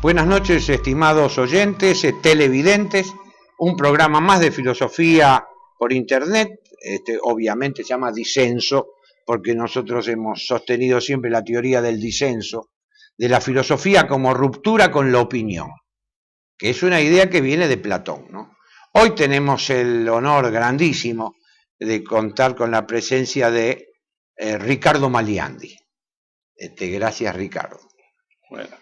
Buenas noches, estimados oyentes, televidentes. Un programa más de filosofía por internet. Obviamente se llama disenso, porque nosotros hemos sostenido siempre la teoría del disenso, de la filosofía como ruptura con la opinión, que es una idea que viene de Platón, ¿no? Hoy tenemos el honor grandísimo de contar con la presencia de Ricardo Maliandi. Gracias, Ricardo. Bueno.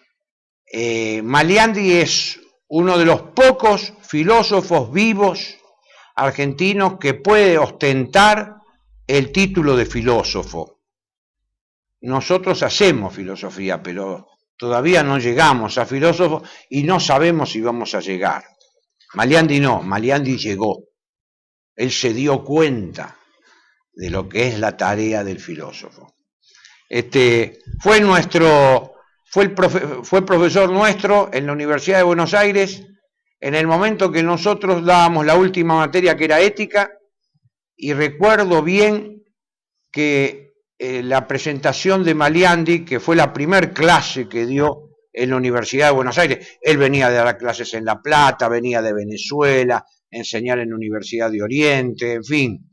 Maliandi es uno de los pocos filósofos vivos argentinos que puede ostentar el título de filósofo. Nosotros hacemos filosofía, pero todavía no llegamos a filósofo y no sabemos si vamos a llegar. Maliandi no, Maliandi llegó. Él se dio cuenta de lo que es la tarea del filósofo. Fue profesor nuestro en la Universidad de Buenos Aires en el momento que nosotros dábamos la última materia, que era ética, y recuerdo bien que la presentación de Maliandi, que fue la primer clase que dio en la Universidad de Buenos Aires, él venía de dar clases en La Plata, venía de Venezuela, enseñar en la Universidad de Oriente, en fin.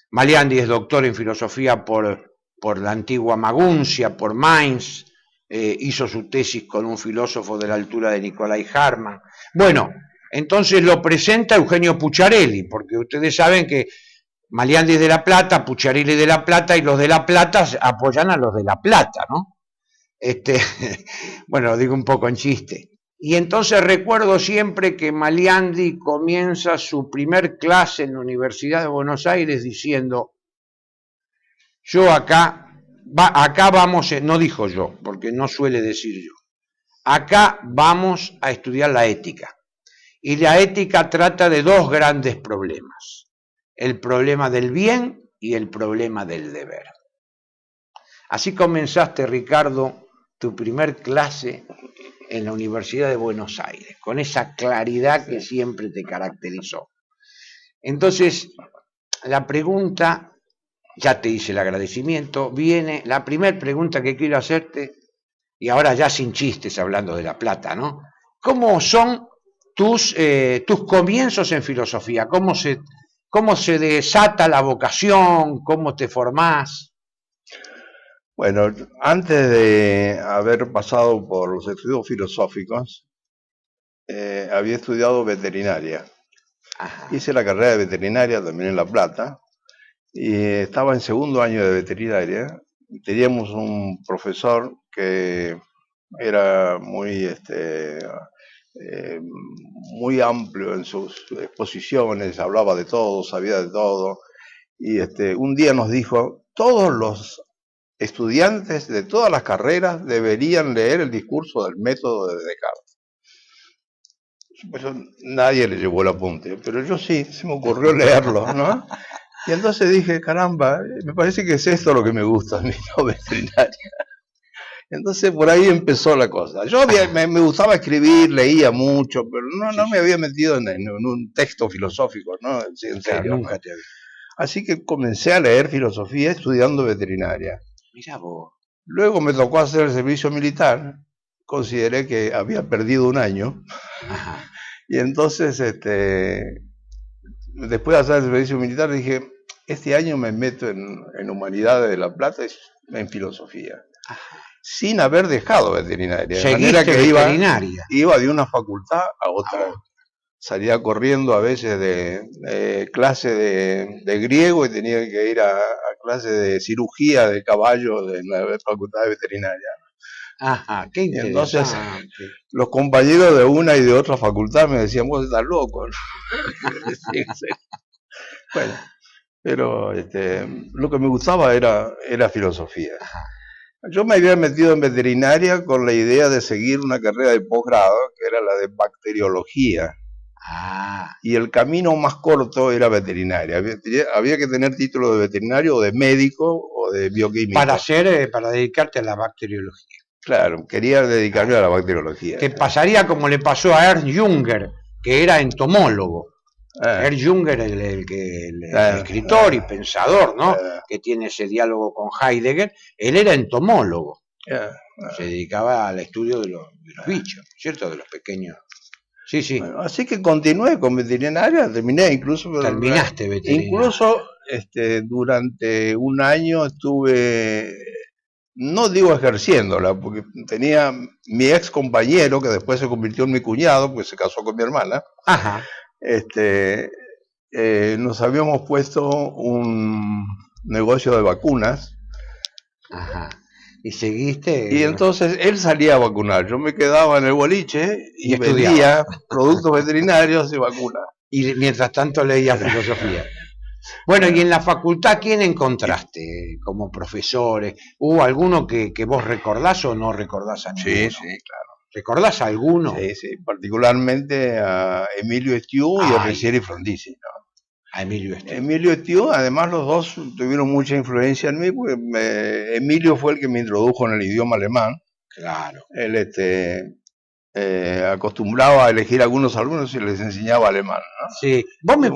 Maliandi es doctor en filosofía por la antigua Maguncia, por Mainz. Hizo su tesis con un filósofo de la altura de Nicolai Hartmann. Bueno, entonces lo presenta Eugenio Pucciarelli, porque ustedes saben que Maliandi es de La Plata, Pucciarelli de La Plata, y los de La Plata apoyan a los de La Plata, ¿no? Bueno, lo digo un poco en chiste. Y entonces recuerdo siempre que Maliandi comienza su primer clase en la Universidad de Buenos Aires diciendo: yo acá vamos, no dijo yo, porque no suele decir yo, acá vamos a estudiar la ética. Y la ética trata de dos grandes problemas: el problema del bien y el problema del deber. Así comenzaste, Ricardo, tu primer clase en la Universidad de Buenos Aires, con esa claridad que siempre te caracterizó. Entonces, la pregunta... Ya te hice el agradecimiento, viene la primera pregunta que quiero hacerte, y ahora ya sin chistes, hablando de La Plata, ¿no? ¿Cómo son tus comienzos en filosofía? ¿Cómo se desata la vocación? ¿Cómo te formás? Bueno, antes de haber pasado por los estudios filosóficos, había estudiado veterinaria. Ajá. Hice la carrera de veterinaria también en La Plata. Y estaba en segundo año de veterinaria. Teníamos un profesor que era muy amplio en sus exposiciones, hablaba de todo, sabía de todo. Y un día nos dijo: todos los estudiantes de todas las carreras deberían leer el discurso del método de Descartes. Pues nadie le llevó el apunte, pero yo sí, se me ocurrió leerlo, ¿no? Y entonces dije: caramba, me parece que es esto lo que me gusta a mí, no veterinaria. Entonces por ahí empezó la cosa. Yo me gustaba escribir, leía mucho, pero no me había metido en un texto filosófico, ¿no? En serio, claro, nunca te había. Así que comencé a leer filosofía estudiando veterinaria. Mirá vos. Luego me tocó hacer el servicio militar. Consideré que había perdido un año. Ajá. Y entonces, después de hacer el servicio militar, dije: este año me meto en Humanidades de La Plata, en filosofía. Ajá. Sin haber dejado veterinaria. De manera que iba de una facultad a otra. Salía corriendo a veces de clase de griego y tenía que ir a clase de cirugía de caballo de la facultad de veterinaria. Ajá, qué interesante. Entonces, los compañeros de una y de otra facultad me decían: vos estás loco, ¿no? Sí. Bueno, pero lo que me gustaba era filosofía. Yo me había metido en veterinaria con la idea de seguir una carrera de posgrado, que era la de bacteriología. Y el camino más corto era veterinaria. Había que tener título de veterinario o de médico o de bioquímico. Para dedicarte a la bacteriología. Claro, quería dedicarme a la bacteriología. Te pasaría como le pasó a Ernst Junger, que era entomólogo. Ernst Junger, el escritor y pensador, ¿no? Que tiene ese diálogo con Heidegger. Él era entomólogo. Se dedicaba al estudio de los bichos, ¿cierto? De los pequeños. Sí, sí. Bueno, así que continué con veterinaria, terminé incluso. Terminaste veterinaria. Incluso durante un año estuve, no digo ejerciéndola, porque tenía mi ex compañero, que después se convirtió en mi cuñado, porque se casó con mi hermana. Ajá. Nos habíamos puesto un negocio de vacunas. Ajá. Y seguiste. Y entonces él salía a vacunar, yo me quedaba en el boliche y vendía productos veterinarios y vacunas. Y mientras tanto leía filosofía. Bueno, y en la facultad, ¿quién encontraste como profesores? ¿Hubo alguno que vos recordás o no recordás a ninguno? Sí, claro. ¿Recordás a alguno? Sí, particularmente a Emilio Estiu y a Ricieri Frondizi, ¿no? A Emilio Estiu. Emilio Estiu, además los dos tuvieron mucha influencia en mí, porque Emilio fue el que me introdujo en el idioma alemán. Claro. Él acostumbraba a elegir algunos alumnos y les enseñaba alemán, ¿no? Sí, vos me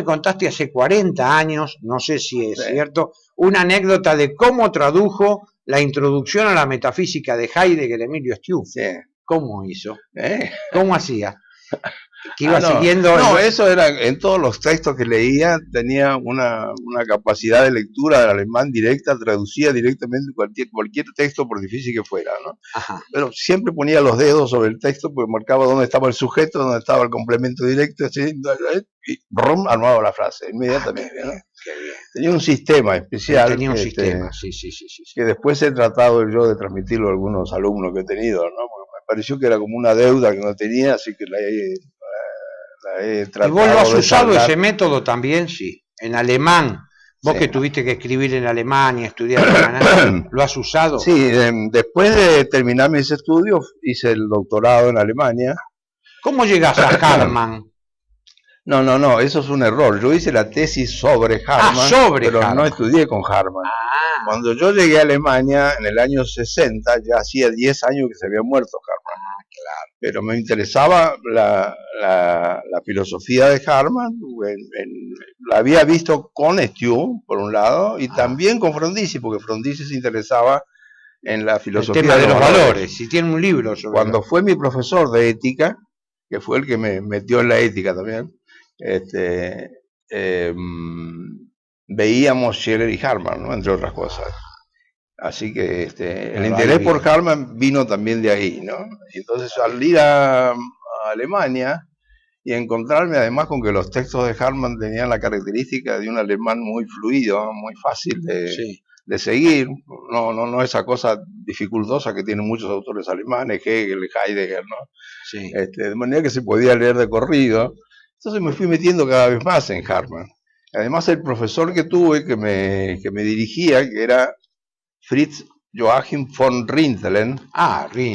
contaste hace 40 años, no sé si es cierto, una anécdota de cómo tradujo la introducción a la metafísica de Heidegger, Emilio Estiu. Sí. ¿Cómo hizo? ¿Cómo hacía? Que iba no, siguiendo. No, eso era en todos los textos que leía, tenía una capacidad de lectura del alemán directa, traducía directamente cualquier texto, por difícil que fuera, ¿no? Ajá. Pero siempre ponía los dedos sobre el texto, porque marcaba dónde estaba el sujeto, dónde estaba el complemento directo, así, y ¡brum! Armaba la frase inmediatamente, ¿no? Qué bien. Tenía un sistema especial. Tenía un sistema, sí. Que después he tratado yo de transmitirlo a algunos alumnos que he tenido, ¿no? Porque me pareció que era como una deuda que no tenía, así que la he tratado. ¿Y vos lo has usado ese método también? Sí. En alemán. Vos que tuviste que escribir en alemán y estudiar alemán, ¿lo has usado? Sí, después de terminar mis estudios, hice el doctorado en Alemania. ¿Cómo llegas a Hartmann? No, eso es un error. Yo hice la tesis sobre Hartmann, pero Hartmann. No estudié con Hartmann. Cuando yo llegué a Alemania, en el año 60, ya hacía 10 años que se había muerto Hartmann. Claro. Pero me interesaba la filosofía de Hartmann, la había visto con Estiu, por un lado, y también con Frondizi, porque Frondizi se interesaba en la filosofía el tema de los valores. Si tiene un libro sobre Cuando fue mi profesor de ética, que fue el que me metió en la ética también, veíamos Scheler y Hartmann, ¿no? Entre otras cosas. Así que el interés por Hartmann vino también de ahí, ¿no? Y entonces al ir a Alemania y encontrarme además con que los textos de Hartmann tenían la característica de un alemán muy fluido, muy fácil de seguir, no esa cosa dificultosa que tienen muchos autores alemanes, Hegel, Heidegger, ¿no? Sí. De manera que se podía leer de corrido. Entonces me fui metiendo cada vez más en Hartmann. Además el profesor que tuve, que me dirigía, que era Fritz Joachim von Rintelen.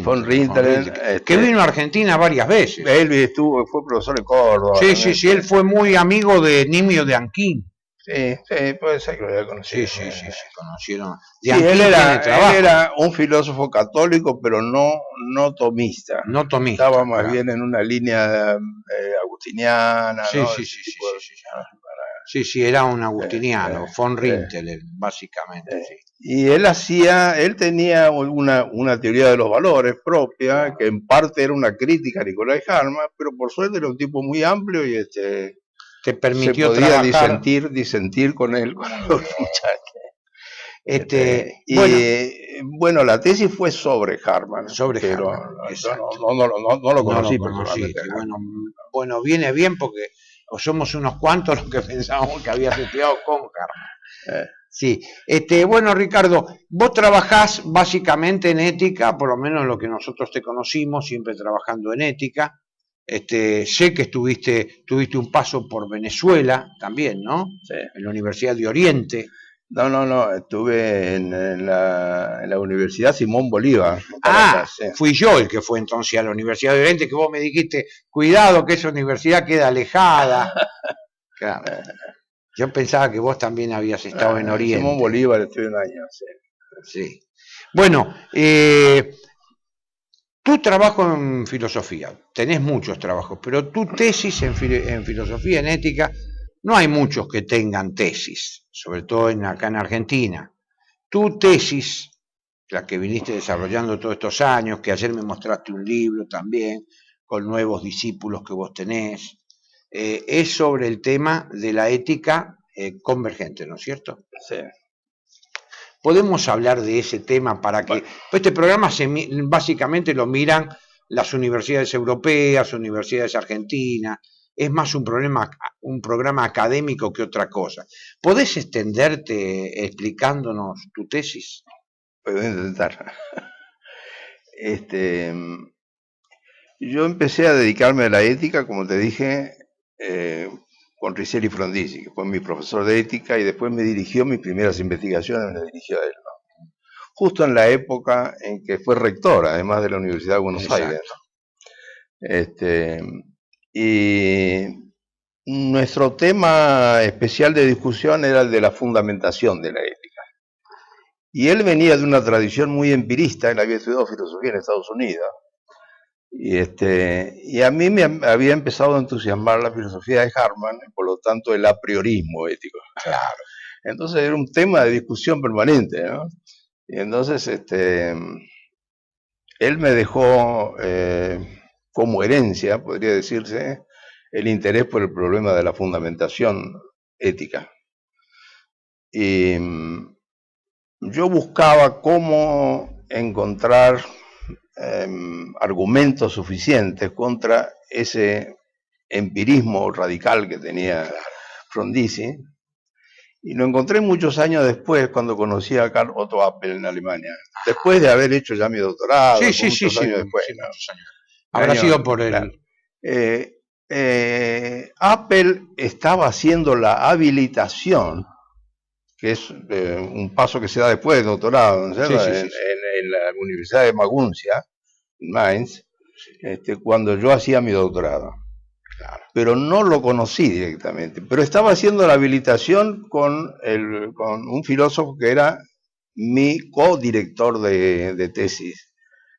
Von Rintelen. Que vino a Argentina varias veces. Él fue profesor en Córdoba. Sí, él fue muy amigo de Nimio de Anquín. Sí, puede ser que lo haya conocido. Sí, conocieron. Sí, él era un filósofo católico, pero no tomista. No tomista. Estaba más bien en una línea agustiniana. Sí, sí, era un agustiniano, von Rintelen, básicamente. Y él tenía una teoría de los valores propia, que en parte era una crítica a Nicolás Hartmann, pero por suerte era un tipo muy amplio y te permitió se podía trabajar. disentir con él, con los muchachos. Bueno, la tesis fue sobre Hartmann. Pero no lo conocí personalmente. Bueno, viene bien porque somos unos cuantos los que pensábamos que habías estudiado con Hartmann. Sí. Bueno, Ricardo, vos trabajás básicamente en ética, por lo menos lo que nosotros te conocimos, siempre trabajando en ética. Sé que tuviste un paso por Venezuela también, ¿no? Sí. En la Universidad de Oriente. No, estuve en la Universidad Simón Bolívar. Fui yo el que fue entonces a la Universidad de Oriente, que vos me dijiste, cuidado que esa universidad queda alejada. Claro. Yo pensaba que vos también habías estado en Oriente. Simón Bolívar estuve un año, sí. Bueno, tu trabajo en filosofía, tenés muchos trabajos, pero tu tesis en filosofía, en ética, no hay muchos que tengan tesis, sobre todo acá en Argentina. Tu tesis la que viniste desarrollando todos estos años, que ayer me mostraste un libro también, con nuevos discípulos que vos tenés, es sobre el tema de la ética convergente, ¿no es cierto? Sí. Podemos hablar de ese tema para que... Pues este programa básicamente lo miran las universidades europeas, universidades argentinas, es más un programa académico que otra cosa. ¿Podés extenderte explicándonos tu tesis? Puedo intentar. Yo empecé a dedicarme a la ética, como te dije, con Riceli Frondizi, que fue mi profesor de ética, y después me dirigió mis primeras investigaciones, me dirigió a él, ¿no? Justo en la época en que fue rector, además de la Universidad de Buenos Aires, ¿no? Y nuestro tema especial de discusión era el de la fundamentación de la ética. Y él venía de una tradición muy empirista, él había estudiado filosofía en Estados Unidos, y a mí me había empezado a entusiasmar la filosofía de Hartmann, y por lo tanto el apriorismo ético. Claro. Entonces era un tema de discusión permanente, ¿no? Y entonces él me dejó como herencia, podría decirse, el interés por el problema de la fundamentación ética. Y yo buscaba cómo encontrar argumentos suficientes contra ese empirismo radical que tenía Frondizi, y lo encontré muchos años después cuando conocí a Karl Otto Appel en Alemania, después de haber hecho ya mi doctorado, muchos años después, ¿no? Habrá sido por él. Claro. Appel estaba haciendo la habilitación, que es un paso que se da después del doctorado, ¿no? En la Universidad de Maguncia, en Mainz, cuando yo hacía mi doctorado. Claro. Pero no lo conocí directamente, pero estaba haciendo la habilitación con un filósofo que era mi codirector de tesis,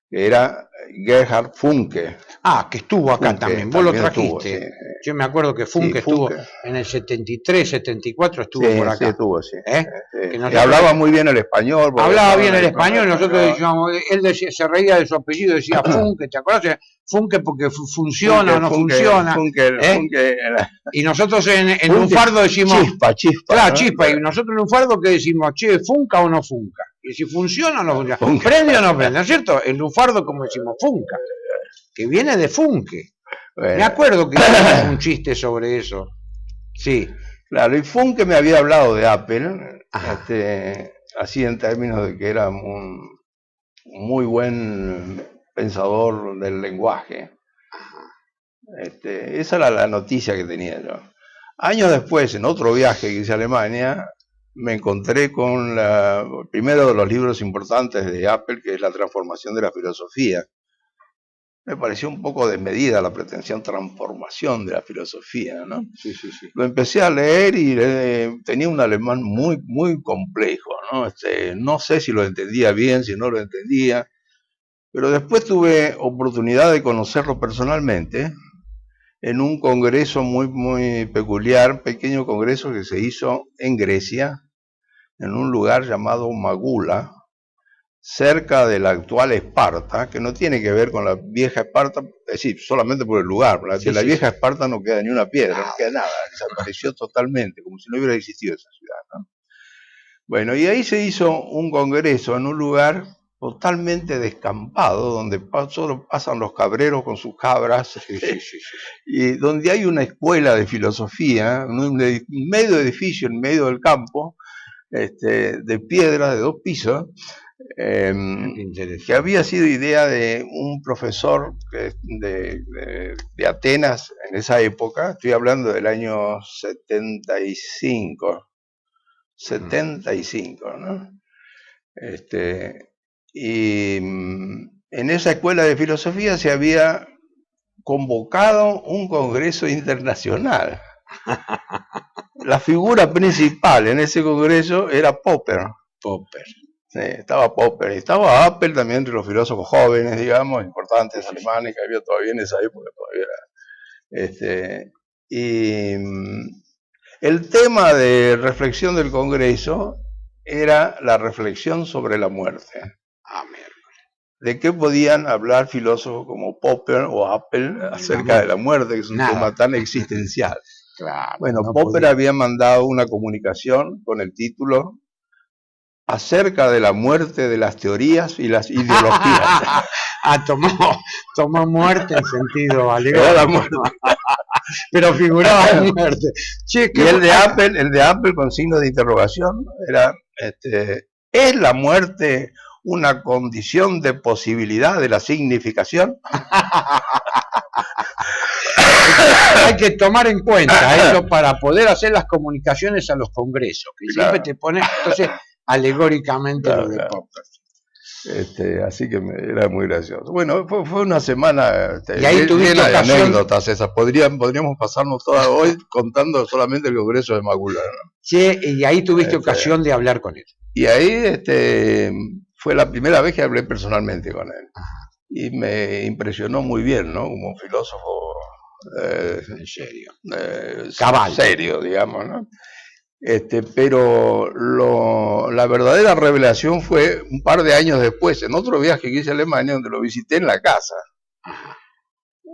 que era Gerhard Funke. Ah, que estuvo acá también, vos lo trajiste. Estuvo, sí. Yo me acuerdo que Funke estuvo en el 73, 74, estuvo por acá. Sí, estuvo, sí. Que hablaba muy bien el español. Hablaba bien el español, nosotros decíamos, él decía, se reía de su apellido, decía Funke, ¿te acuerdas? Funke porque funciona o no funciona. Y nosotros en Lunfardo decimos... Chispa. Claro, ¿no? chispa, y nosotros en Lunfardo que decimos, che, ¿funca o no funca? Y si funciona o no funciona. ¿Prende o no prende? ¿No es cierto? En Lunfardo como decimos funca, que viene de Funke. Bueno. Me acuerdo que hicimos un chiste sobre eso. Sí. Claro, y Funke me había hablado de Appel, así en términos de que era un muy buen pensador del lenguaje. Esa era la noticia que tenía yo. Años después, en otro viaje que hice a Alemania, me encontré con el primero de los libros importantes de Appel, que es La transformación de la filosofía. Me pareció un poco desmedida la pretensión transformación de la filosofía, ¿no? Sí. Lo empecé a leer y tenía un alemán muy, muy complejo, ¿no? No sé si lo entendía bien, si no lo entendía, pero después tuve oportunidad de conocerlo personalmente en un congreso muy, muy peculiar, pequeño congreso que se hizo en Grecia, en un lugar llamado Magula, cerca de la actual Esparta, que no tiene que ver con la vieja Esparta, es decir, solamente por el lugar, de la vieja Esparta no queda ni una piedra, no queda nada, desapareció totalmente, como si no hubiera existido esa ciudad, ¿no? Bueno, y ahí se hizo un congreso en un lugar totalmente descampado, donde solo pasan los cabreros con sus cabras, y donde hay una escuela de filosofía, un medio edificio en medio del campo, de piedra de 2 pisos, que había sido idea de un profesor de Atenas en esa época, estoy hablando del año 75, ¿no? Y en esa escuela de filosofía se había convocado un congreso internacional. La figura principal en ese congreso era Popper. Sí, estaba Popper, y estaba Appel también entre los filósofos jóvenes, digamos, importantes alemanes que había todavía en esa época. Y el tema de reflexión del Congreso era la reflexión sobre la muerte. ¿De qué podían hablar filósofos como Popper o Apple acerca de la muerte, que es un tema tan existencial? Claro, bueno, Popper había mandado una comunicación con el título acerca de la muerte de las teorías y las ideologías. Tomó muerte en sentido alegórico. Pero figuraba en muerte. Che, y el de Apple con signo de interrogación era, ¿es la muerte una condición de posibilidad de la significación? Hay que tomar en cuenta eso para poder hacer las comunicaciones a los congresos, que siempre te ponen, entonces, alegóricamente lo de Popper. Así que era muy gracioso. Bueno, fue una semana y ahí llena de anécdotas esas. Podríamos pasarnos toda hoy contando solamente el Congreso de Macula, ¿no? Sí, y ahí tuviste ocasión de hablar con él. Y ahí fue la primera vez que hablé personalmente con él. Y me impresionó muy bien, ¿no? Como un filósofo en serio, cabal, serio, digamos, ¿no? Pero la verdadera revelación fue un par de años después, en otro viaje que hice a Alemania, donde lo visité en la casa.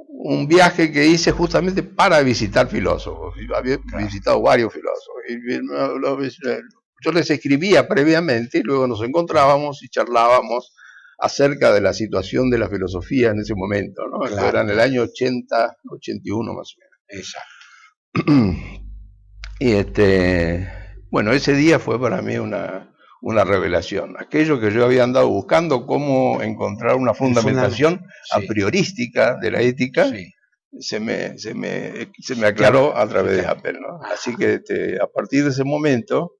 Un viaje que hice justamente para visitar filósofos. Había visitado varios filósofos. Yo les escribía previamente y luego nos encontrábamos y charlábamos acerca de la situación de la filosofía en ese momento, ¿no? Claro. Era en el año 80, 81 más o menos. Exacto. Y bueno, ese día fue para mí una revelación. Aquello que yo había andado buscando, cómo encontrar una fundamentación a priorística de la ética, se me aclaró a través de Apple, ¿no? Así que a partir de ese momento,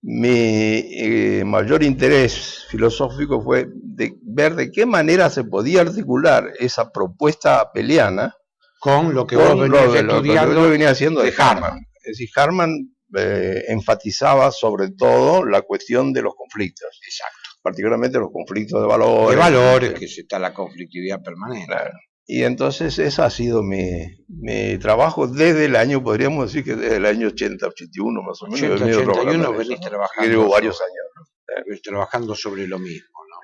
mi mayor interés filosófico fue de ver de qué manera se podía articular esa propuesta apeliana con lo que vos venías estudiando, lo que yo venía haciendo de Harman. Es decir, Harman enfatizaba sobre todo la cuestión de los conflictos. Exacto. Particularmente los conflictos de valores. De valores, que está la conflictividad permanente. Claro. Y entonces ese ha sido mi trabajo desde el año, podríamos decir que desde el año 80, 81 más o menos. 81 venís trabajando. Llevo varios años, ¿no? Venís trabajando sobre lo mismo, ¿no?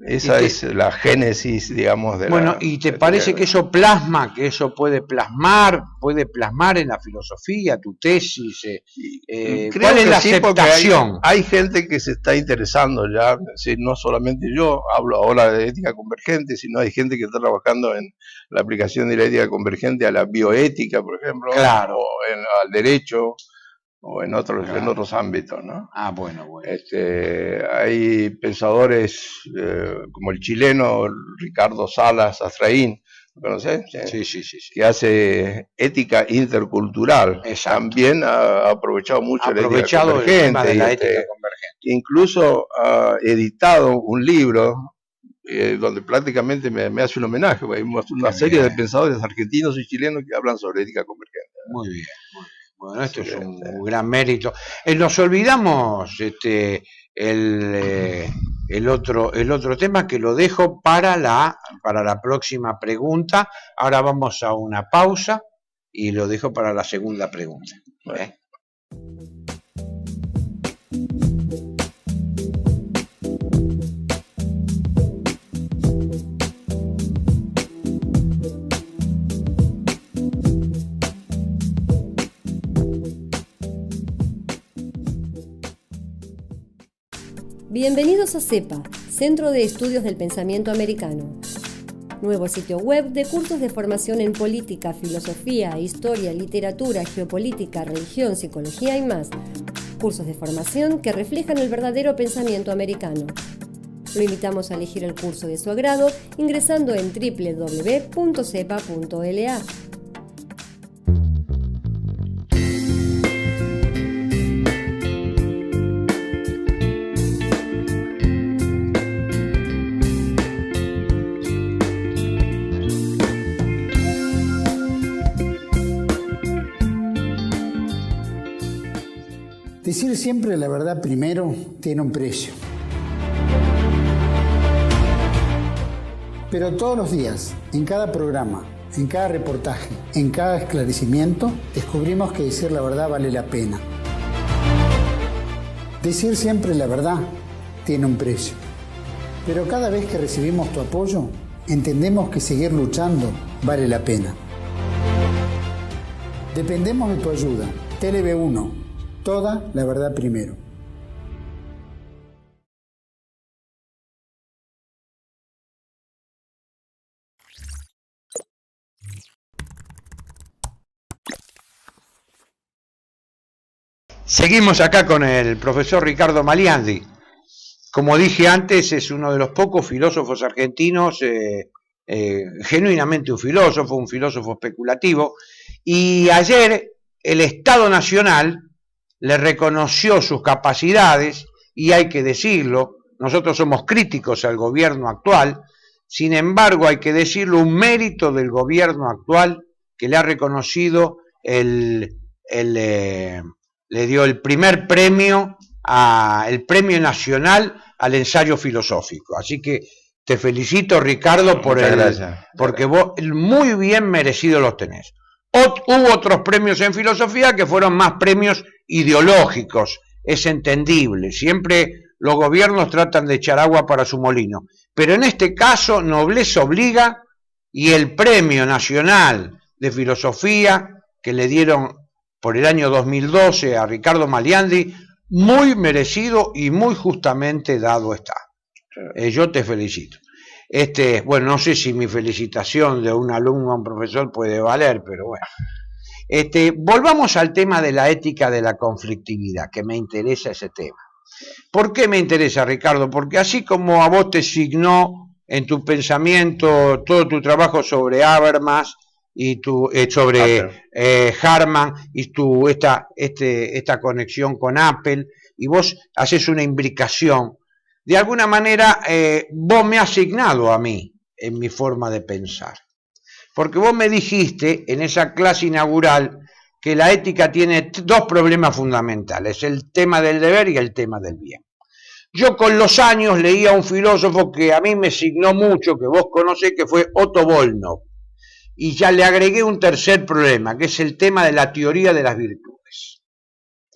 Esa es la génesis, digamos, de bueno, ¿y te parece que eso plasma, que eso puede plasmar en la filosofía, tu tesis? ¿Cuál es la aceptación? Hay gente que se está interesando ya, es decir, no solamente yo, hablo ahora de ética convergente, sino hay gente que está trabajando en la aplicación de la ética convergente a la bioética, por ejemplo, claro, o al derecho, o en otros ámbitos, ¿no? Bueno. Hay pensadores como el chileno Ricardo Salas Azraín, ¿lo conoces? Sí. Que hace ética intercultural. Exacto. También ha aprovechado mucho la ética convergente. El tema de la ética convergente. Incluso ha editado un libro donde prácticamente me hace un homenaje. Hay una serie de pensadores argentinos y chilenos que hablan sobre ética convergente. Muy bien. Bueno, esto es un gran mérito. Nos olvidamos el otro tema, que lo dejo para la próxima pregunta. Ahora vamos a una pausa y lo dejo para la segunda pregunta. Bienvenidos a CEPA, Centro de Estudios del Pensamiento Americano. Nuevo sitio web de cursos de formación en política, filosofía, historia, literatura, geopolítica, religión, psicología y más. Cursos de formación que reflejan el verdadero pensamiento americano. Lo invitamos a elegir el curso de su agrado ingresando en www.cepa.la. Decir siempre la verdad primero tiene un precio. Pero todos los días, en cada programa, en cada reportaje, en cada esclarecimiento, descubrimos que decir la verdad vale la pena. Decir siempre la verdad tiene un precio. Pero cada vez que recibimos tu apoyo, entendemos que seguir luchando vale la pena. Dependemos de tu ayuda. TLV1, toda la verdad primero. Seguimos acá con el profesor Ricardo Maliandi. Como dije antes, es uno de los pocos filósofos argentinos, genuinamente un filósofo especulativo, y ayer el Estado Nacional le reconoció sus capacidades, y hay que decirlo, nosotros somos críticos al gobierno actual, sin embargo hay que decirlo, un mérito del gobierno actual que le ha reconocido le dio el primer premio, el premio nacional al ensayo filosófico. Así que te felicito, Ricardo, porque vos muy bien merecido los tenés. Hubo otros premios en filosofía que fueron más premios ideológicos, es entendible. Siempre los gobiernos tratan de echar agua para su molino. Pero en este caso, nobleza obliga, y el premio nacional de filosofía que le dieron por el año 2012 a Ricardo Maliandi, muy merecido y muy justamente dado está. Yo te felicito. Bueno, no sé si mi felicitación de un alumno a un profesor puede valer, pero bueno. Volvamos al tema de la ética de la conflictividad, que me interesa ese tema. ¿Por qué me interesa, Ricardo? Porque así como a vos te signó en tu pensamiento todo tu trabajo sobre Habermas, y sobre Harman y esta conexión con Apple, y vos haces una imbricación, de alguna manera vos me has asignado a mí en mi forma de pensar, porque vos me dijiste en esa clase inaugural que la ética tiene dos problemas fundamentales, el tema del deber y el tema del bien. Yo con los años leí a un filósofo que a mí me signó mucho, que vos conocés, que fue Otto Volnov. Y ya le agregué un tercer problema, que es el tema de la teoría de las virtudes.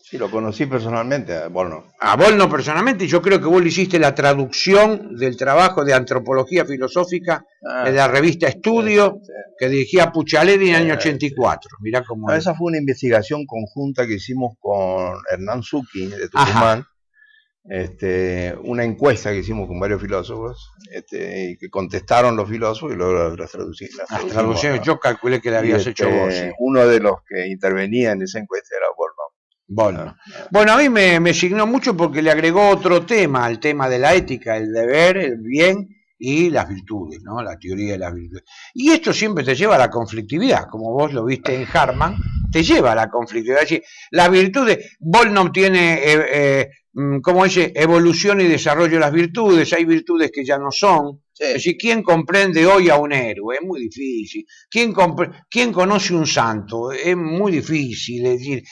Sí, lo conocí personalmente, a Volnov. A Volnov personalmente, y yo creo que vos le hiciste la traducción del trabajo de antropología filosófica de la revista Estudio, que dirigía Puchaledi en el año 84. Mirá cómo esa fue una investigación conjunta que hicimos con Hernán Zucchi, de Tucumán. Una encuesta que hicimos con varios filósofos, y que contestaron los filósofos y luego las traducimos. Las traducciones, yo calculé que la habías hecho vos. Sí. Uno de los que intervenía en esa encuesta era Volnov. Bueno, a mí me signó mucho porque le agregó otro tema, al tema de la ética, el deber, el bien y las virtudes, ¿no? La teoría de las virtudes. Y esto siempre te lleva a la conflictividad, como vos lo viste en Harman, te lleva a la conflictividad. Es decir, las virtudes, Volnov tiene, como dice, evolución y desarrollo de las virtudes, hay virtudes que ya no son. Sí. Es decir, ¿quién comprende hoy a un héroe? Es muy difícil. ¿Quién conoce un santo? Es muy difícil. Es decir,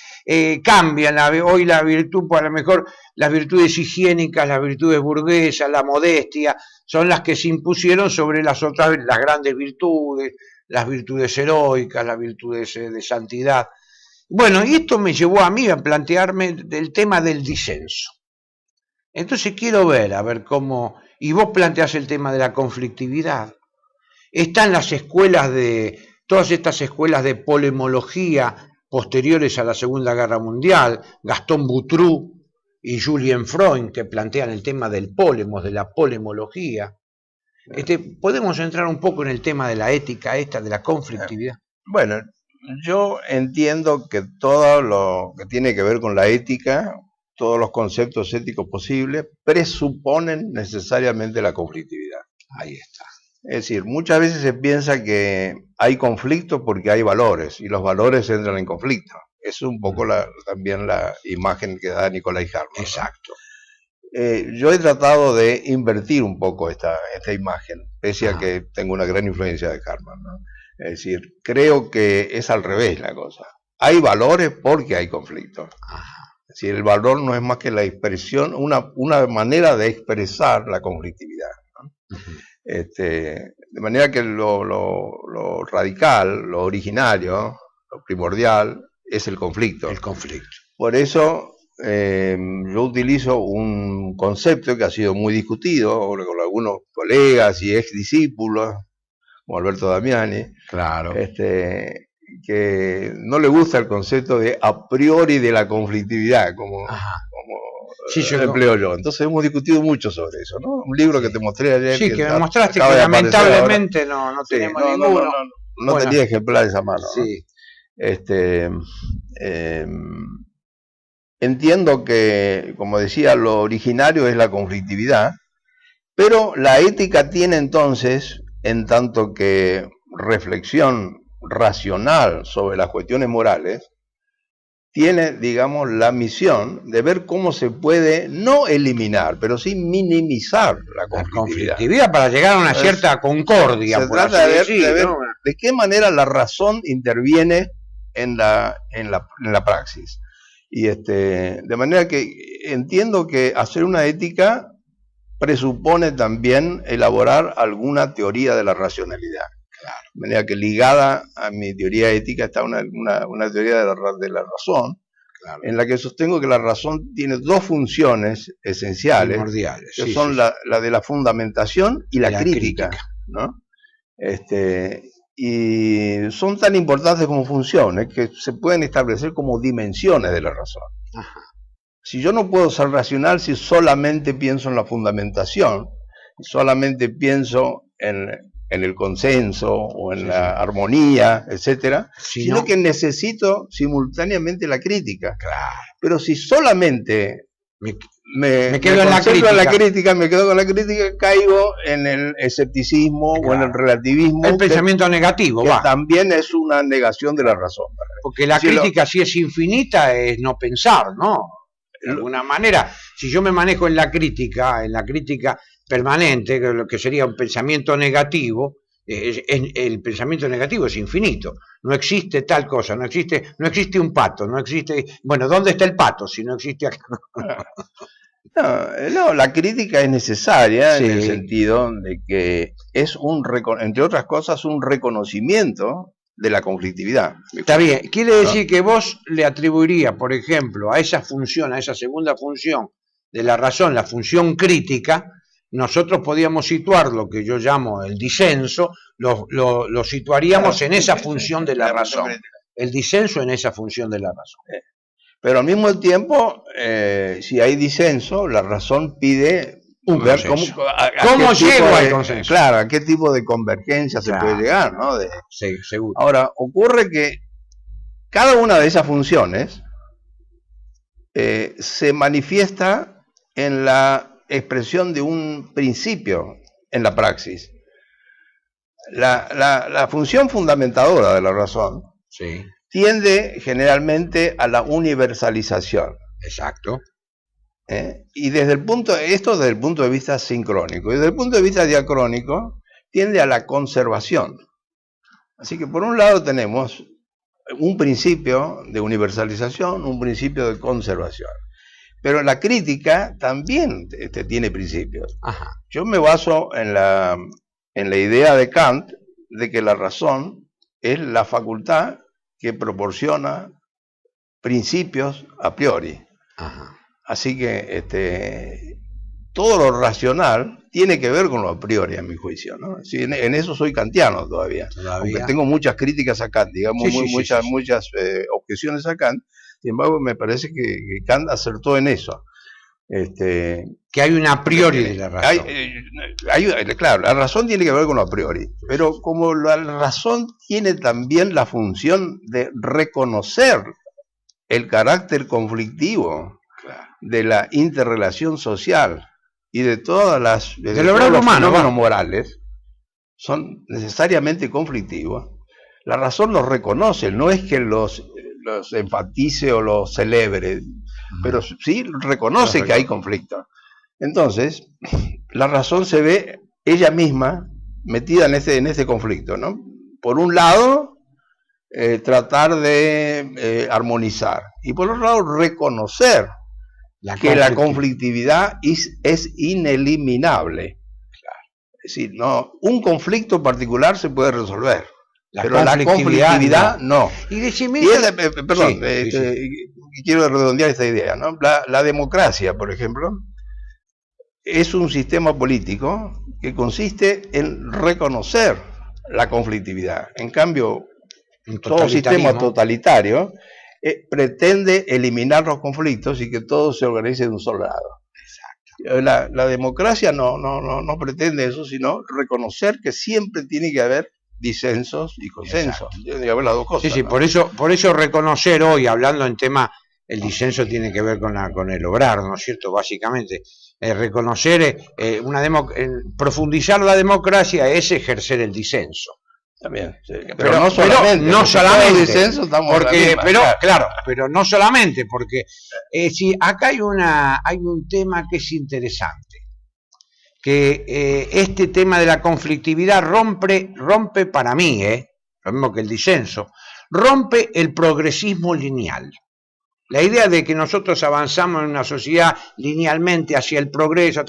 cambian hoy la virtud, pues a lo mejor las virtudes higiénicas, las virtudes burguesas, la modestia, son las que se impusieron sobre las otras, las grandes virtudes, las virtudes heroicas, las virtudes de santidad. Bueno, y esto me llevó a mí a plantearme el tema del disenso. Entonces quiero ver, a ver cómo, y vos planteás el tema de la conflictividad. Están las escuelas todas estas escuelas de polemología posteriores a la Segunda Guerra Mundial, Gastón Boutroux y Julien Freund, que plantean el tema del polemos, de la polemología. ¿Podemos entrar un poco en el tema de la ética de la conflictividad? Bueno, yo entiendo que todo lo que tiene que ver con la ética, todos los conceptos éticos posibles, presuponen necesariamente la conflictividad. Ahí está. Es decir, muchas veces se piensa que hay conflicto porque hay valores, y los valores entran en conflicto. Es un poco también la imagen que da Nicolai Harman. Exacto. Yo he tratado de invertir un poco esta imagen, pese a que tengo una gran influencia de Harman, ¿no? Es decir, creo que es al revés la cosa. Hay valores porque hay conflicto. Es decir, el valor no es más que la expresión, una manera de expresar la conflictividad, ¿no? De manera que lo radical, lo originario, lo primordial, es el conflicto. El conflicto. Por eso yo utilizo un concepto que ha sido muy discutido con algunos colegas y ex discípulos, como Alberto Damiani, Claro. Que no le gusta el concepto de a priori de la conflictividad, como Sí, yo empleo yo. Entonces hemos discutido mucho sobre eso, ¿no? Un libro que te mostré ayer. Sí, que me mostraste que acaba de aparecer lamentablemente no Sí, tenemos ninguno. no Bueno. tenía ejemplares a mano. ¿no? Sí. Entiendo que, como decía, lo originario es la conflictividad, pero la ética tiene entonces, en tanto que reflexión racional sobre las cuestiones morales, tiene, digamos, la misión de ver cómo se puede no eliminar, pero sí minimizar la conflictividad. Para llegar a una cierta concordia. Se por trata así de decir, ver ¿no? de qué manera la razón interviene en la praxis. Y de manera que entiendo que hacer una ética presupone también elaborar alguna teoría de la racionalidad. Claro. De manera que ligada a mi teoría ética está una teoría de la razón, claro, en la que sostengo que la razón tiene dos funciones esenciales, primordiales, que son la de la fundamentación y la crítica, ¿no? Y son tan importantes como funciones que se pueden establecer como dimensiones de la razón. Ajá. Si yo no puedo ser racional si solamente pienso en la fundamentación, solamente pienso en el consenso o en la armonía, etcétera, sino que necesito simultáneamente la crítica. Claro. Pero si solamente me quedo en la crítica, me quedo con la crítica, caigo en el escepticismo, claro, o en el relativismo. El pensamiento negativo, que también es una negación de la razón. Porque la crítica, si es infinita, es no pensar, ¿no? De alguna manera, si yo me manejo en la crítica permanente, que sería un pensamiento negativo, el pensamiento negativo es infinito. No existe tal cosa, no existe un pato, no existe... Bueno, ¿dónde está el pato si no existe acá? No, la crítica es necesaria, en el sentido de que es entre otras cosas, un reconocimiento de la conflictividad. Está bien, quiere decir que vos le atribuirías, por ejemplo, a esa función, a esa segunda función de la razón, la función crítica. Nosotros podíamos situar lo que yo llamo el disenso, lo situaríamos en esa función de la razón. El disenso en esa función de la razón. Pero al mismo tiempo, si hay disenso, la razón pide ver cómo llego al consenso. Claro, a qué tipo de convergencia se puede llegar, ¿no? Sí, seguro. Ahora, ocurre que cada una de esas funciones se manifiesta en la expresión de un principio en la praxis. La función fundamentadora de la razón tiende generalmente a la universalización. Exacto. Y desde el punto de vista sincrónico. Y desde el punto de vista diacrónico, tiende a la conservación. Así que por un lado tenemos un principio de universalización, un principio de conservación. Pero la crítica también tiene principios. Ajá. Yo me baso en la idea de Kant de que la razón es la facultad que proporciona principios a priori. Ajá. Así que todo lo racional tiene que ver con lo a priori, a mi juicio, ¿no? Sí, en eso soy kantiano todavía. Aunque tengo muchas críticas a Kant, digamos, muchas objeciones a Kant. Sin embargo, me parece que Kant acertó en eso. Que hay una a priori de la razón. Claro, la razón tiene que ver con lo a priori, pero como la razón tiene también la función de reconocer el carácter conflictivo de la interrelación social y de todas las de los fenómenos morales, son necesariamente conflictivos. La razón los reconoce, no es que los enfatice o los celebre, pero sí reconoce que hay conflicto. Entonces, la razón se ve ella misma metida en este conflicto, ¿no? Por un lado, tratar de armonizar, y por otro lado, reconocer que la conflictividad es ineliminable. Es decir, no, un conflicto particular se puede resolver, pero la conflictividad no. Y quiero redondear esta idea, ¿no? La democracia, por ejemplo, es un sistema político que consiste en reconocer la conflictividad. En cambio, todo sistema totalitario pretende eliminar los conflictos y que todo se organice de un solo lado. Exacto. La democracia no pretende eso, sino reconocer que siempre tiene que haber disensos y consensos. Tiene que haber las dos cosas. Sí, ¿no? por eso reconocer hoy, hablando en tema, el disenso tiene que ver con el obrar, ¿no es cierto? Básicamente, reconocer, profundizar la democracia es ejercer el disenso. También, sí. Pero no solamente, disenso, pero no solamente, porque si acá hay un tema que es interesante, que este tema de la conflictividad rompe para mí, lo mismo que el disenso, rompe el progresismo lineal. La idea de que nosotros avanzamos en una sociedad linealmente hacia el progreso,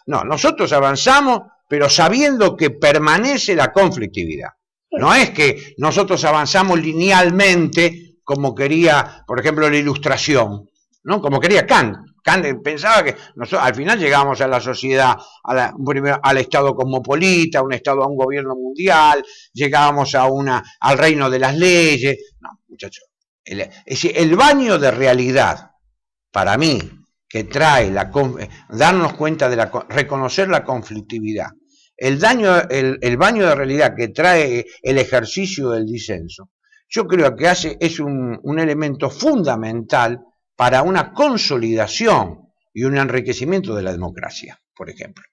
no, nosotros avanzamos, pero sabiendo que permanece la conflictividad. No es que nosotros avanzamos linealmente como quería, por ejemplo, la Ilustración, ¿no? Como quería Kant. Kant pensaba que nosotros, al final llegábamos a la sociedad, al Estado cosmopolita, a un gobierno mundial, llegábamos al reino de las leyes. No, muchachos. El baño de realidad, para mí, que trae darnos cuenta de reconocer la conflictividad, el baño de realidad que trae el ejercicio del disenso, yo creo que es un elemento fundamental para una consolidación y un enriquecimiento de la democracia, por ejemplo.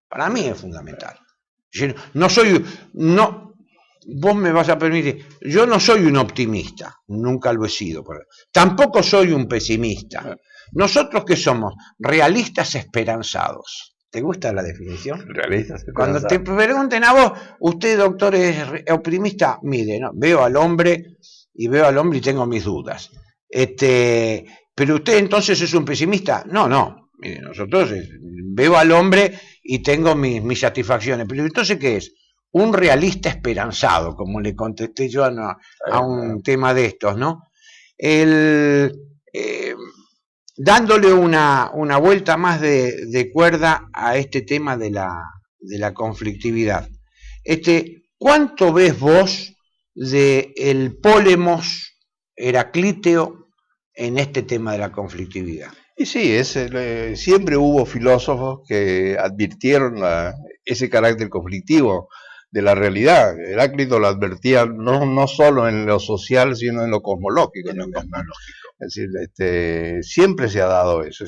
Para mí es fundamental. Vos me vas a permitir, yo no soy un optimista, nunca lo he sido, tampoco soy un pesimista. Nosotros ¿qué somos? Realistas esperanzados. ¿Te gusta la definición? Realistas esperanzados. Cuando te pregunten a vos, usted doctor es optimista, mire, ¿no? Veo al hombre y tengo mis dudas. Pero usted entonces es un pesimista. No, mire, nosotros veo al hombre y tengo mis satisfacciones. Pero entonces ¿qué es? Un realista esperanzado, como le contesté yo a un tema de estos, ¿no? Dándole una vuelta más de cuerda a este tema de la conflictividad. ¿Cuánto ves vos del Pólemos heraclíteo en este tema de la conflictividad? Y sí, siempre hubo filósofos que advirtieron ese carácter conflictivo de la realidad. Heráclito lo advertía no solo en lo social, sino en lo cosmológico. Es decir, siempre se ha dado eso.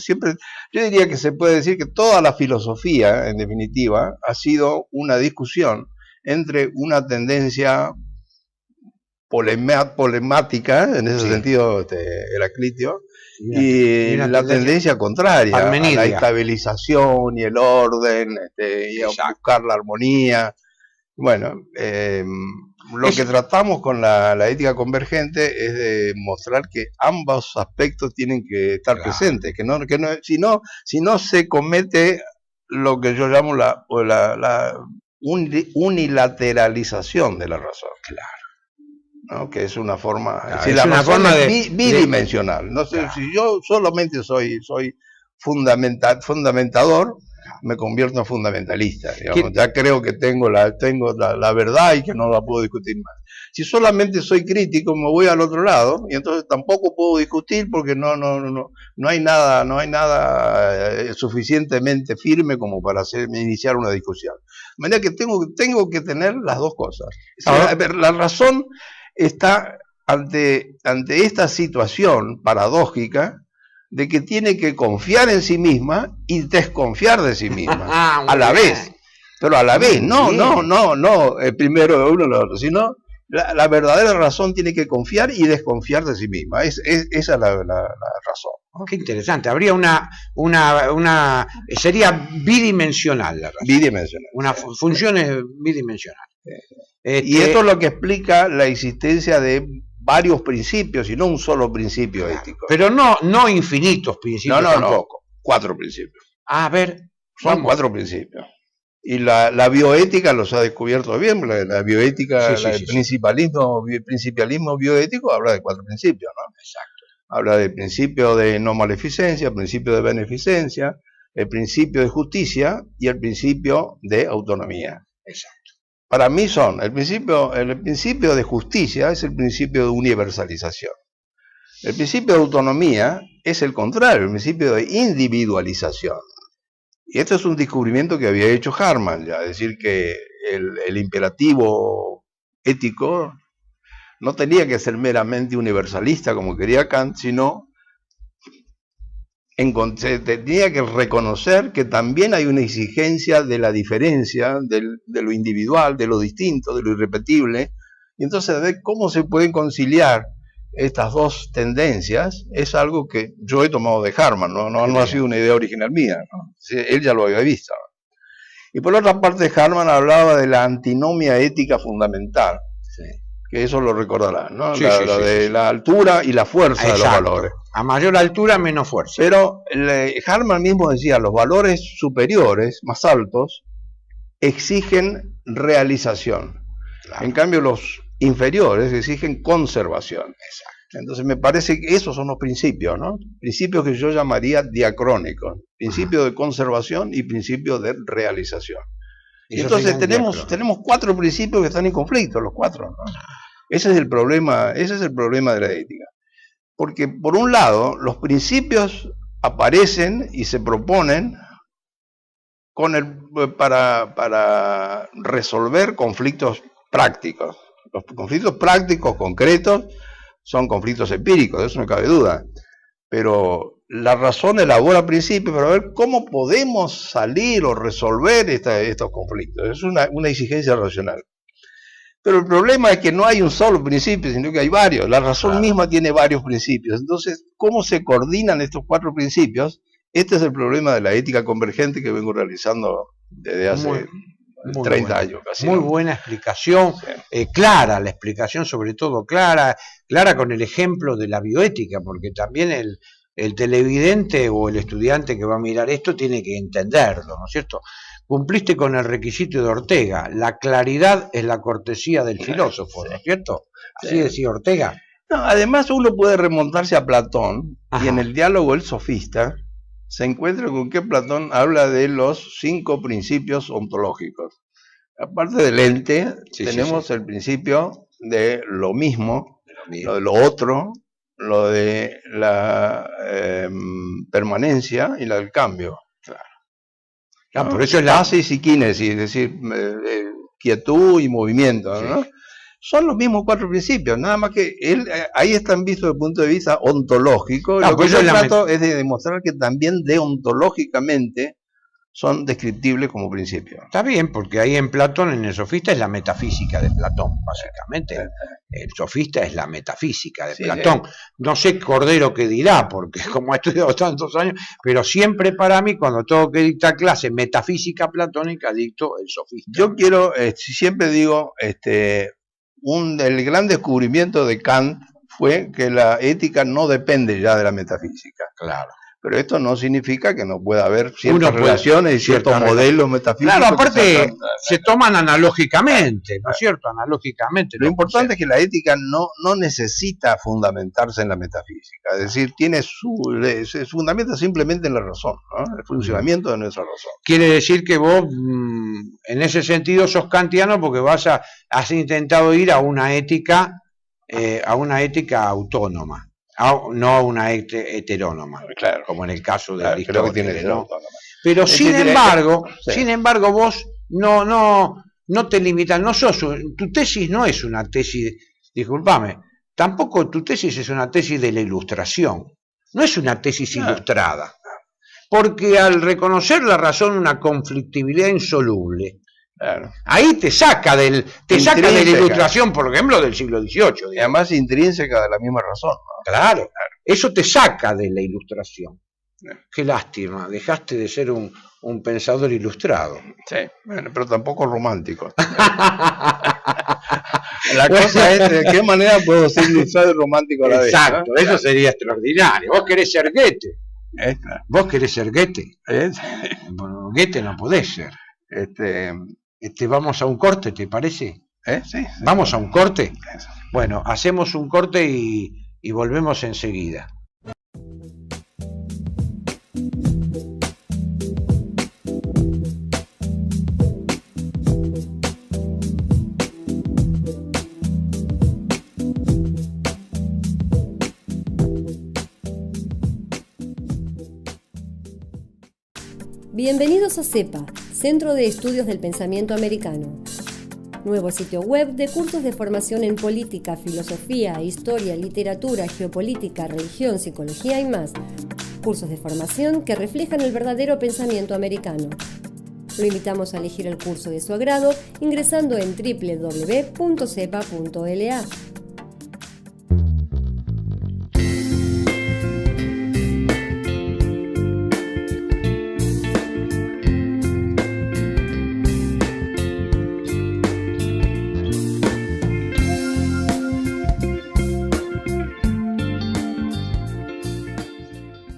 Yo diría que se puede decir que toda la filosofía, en definitiva, ha sido una discusión entre una tendencia polemática, en ese sentido, Heraclitio, y la tendencia contraria, a la estabilización y el orden, y a buscar la armonía. Bueno, lo que tratamos con la ética convergente es de mostrar que ambos aspectos tienen que estar presentes, si no se comete lo que yo llamo la unilateralización de la razón. Claro. ¿No? Que es una forma, bidimensional. No sé, si yo solamente soy fundamentador, me convierto en fundamentalista, digamos. Ya creo que tengo la verdad y que no la puedo discutir más. Si solamente soy crítico, me voy al otro lado y entonces tampoco puedo discutir porque no hay nada suficientemente firme como para iniciar una discusión. De manera que tengo que tener las dos cosas. La razón está ante esta situación paradójica de que tiene que confiar en sí misma y desconfiar de sí misma a la vez, pero a la vez, no primero uno lo otro, sino la verdadera razón tiene que confiar y desconfiar de sí misma. Esa es la razón. Qué interesante. Habría sería bidimensional la razón. Bidimensional. Una función bidimensional. Y esto es lo que explica la existencia de varios principios y no un solo principio ético. Pero no infinitos principios tampoco. 4 principios. A ver. Son 4 principios. Y la bioética los ha descubierto bien. La bioética, el principialismo bioético habla de 4 principios, ¿no? Exacto. Habla del principio de no maleficencia, el principio de beneficencia, el principio de justicia y el principio de autonomía. Exacto. Para mí el principio de justicia es el principio de universalización. El principio de autonomía es el contrario, el principio de individualización. Y esto es un descubrimiento que había hecho Hartmann, ya, es decir, que el imperativo ético no tenía que ser meramente universalista como quería Kant, sino tenía que reconocer que también hay una exigencia de la diferencia, de lo individual, de lo distinto, de lo irrepetible, y entonces ver cómo se pueden conciliar estas dos tendencias es algo que yo he tomado de Hartmann, no ha sido una idea original mía, ¿no? Él ya lo había visto. Y por otra parte, Hartmann hablaba de la antinomia ética fundamental, Sí. que eso lo recordarán, ¿no? Sí, la altura y la fuerza de los valores. A mayor altura, menos fuerza. Pero Hartmann mismo decía, los valores superiores, más altos, exigen realización. Claro. En cambio, los inferiores exigen conservación. Exacto. Entonces me parece que esos son los principios, ¿no? Principios que yo llamaría diacrónicos. Principio de conservación y principio de realización. Y entonces tenemos 4 principios que están en conflicto, los 4, ¿no? Ese es el problema de la ética. Porque por un lado, los principios aparecen y se proponen para resolver conflictos prácticos. Los conflictos prácticos concretos son conflictos empíricos, de eso no cabe duda. Pero la razón elabora principios para ver cómo podemos salir o resolver estos conflictos. Es una exigencia racional. Pero el problema es que no hay un solo principio, sino que hay varios. La razón misma tiene varios principios. Entonces, ¿cómo se coordinan estos 4 principios? Este es el problema de la ética convergente que vengo realizando desde hace 30 años casi. Muy buena explicación, sí. Clara, la explicación sobre todo clara con el ejemplo de la bioética, porque también el televidente o el estudiante que va a mirar esto tiene que entenderlo, ¿no es cierto? Cumpliste con el requisito de Ortega, la claridad es la cortesía del filósofo, ¿no es cierto? Así decía Ortega. No, además uno puede remontarse a Platón. Ajá. Y en el diálogo El Sofista se encuentra con que Platón habla de los 5 principios ontológicos. Aparte del ente, tenemos el principio de lo mismo, lo de lo otro, lo de la permanencia y la del cambio. Claro, por eso es la basis y kínesis, es decir, quietud y movimiento, ¿no? Son los mismos 4 principios, nada más que ahí están vistos desde el punto de vista ontológico. Lo que yo trato es de demostrar que también deontológicamente son descriptibles como principios. Está bien, porque ahí en Platón, en el Sofista, es la metafísica de Platón, básicamente. El Sofista es la metafísica de Platón. Sí. No sé Cordero qué dirá, porque como ha estudiado tantos años, pero siempre para mí, cuando tengo que dictar clase metafísica platónica, dicto el Sofista. Yo quiero, siempre digo, el gran descubrimiento de Kant fue que la ética no depende ya de la metafísica. Claro. Pero esto no significa que no pueda haber ciertas relaciones y ciertos modelos metafísicos. Claro, aparte se toman analógicamente, ¿no es cierto? Analógicamente. Lo importante es que la ética no necesita fundamentarse en la metafísica. Es decir, se fundamenta simplemente en la razón, ¿no? El funcionamiento de nuestra razón. Quiere decir que vos, en ese sentido, sos kantiano porque has intentado ir a una ética autónoma. No una heterónoma, claro, como en el caso de Aristóteles, ¿no? Pero sin embargo, vos no te limitas, tu tesis no es una tesis, discúlpame, tampoco tu tesis es una tesis de la Ilustración, no es una tesis ilustrada, porque al reconocer la razón una conflictividad insoluble, claro, ahí te saca de la Ilustración, por ejemplo, del siglo XVIII. Y además intrínseca de la misma razón, ¿no? Claro, eso te saca de la Ilustración. Qué lástima, dejaste de ser un pensador ilustrado. Sí, bueno, pero tampoco romántico. La cosa es de qué manera puedo ser ilustrado y romántico a la vez. Exacto, ¿no? Eso sería extraordinario. Vos querés ser Goethe. Vos querés ser Goethe. Bueno, Goethe no podés ser. Vamos a un corte, ¿te parece? Sí. ¿Vamos a un corte? Bueno, hacemos un corte y volvemos enseguida. Bienvenidos a CEPA, Centro de Estudios del Pensamiento Americano. Nuevo sitio web de cursos de formación en política, filosofía, historia, literatura, geopolítica, religión, psicología y más. Cursos de formación que reflejan el verdadero pensamiento americano. Lo invitamos a elegir el curso de su agrado ingresando en www.cepa.la.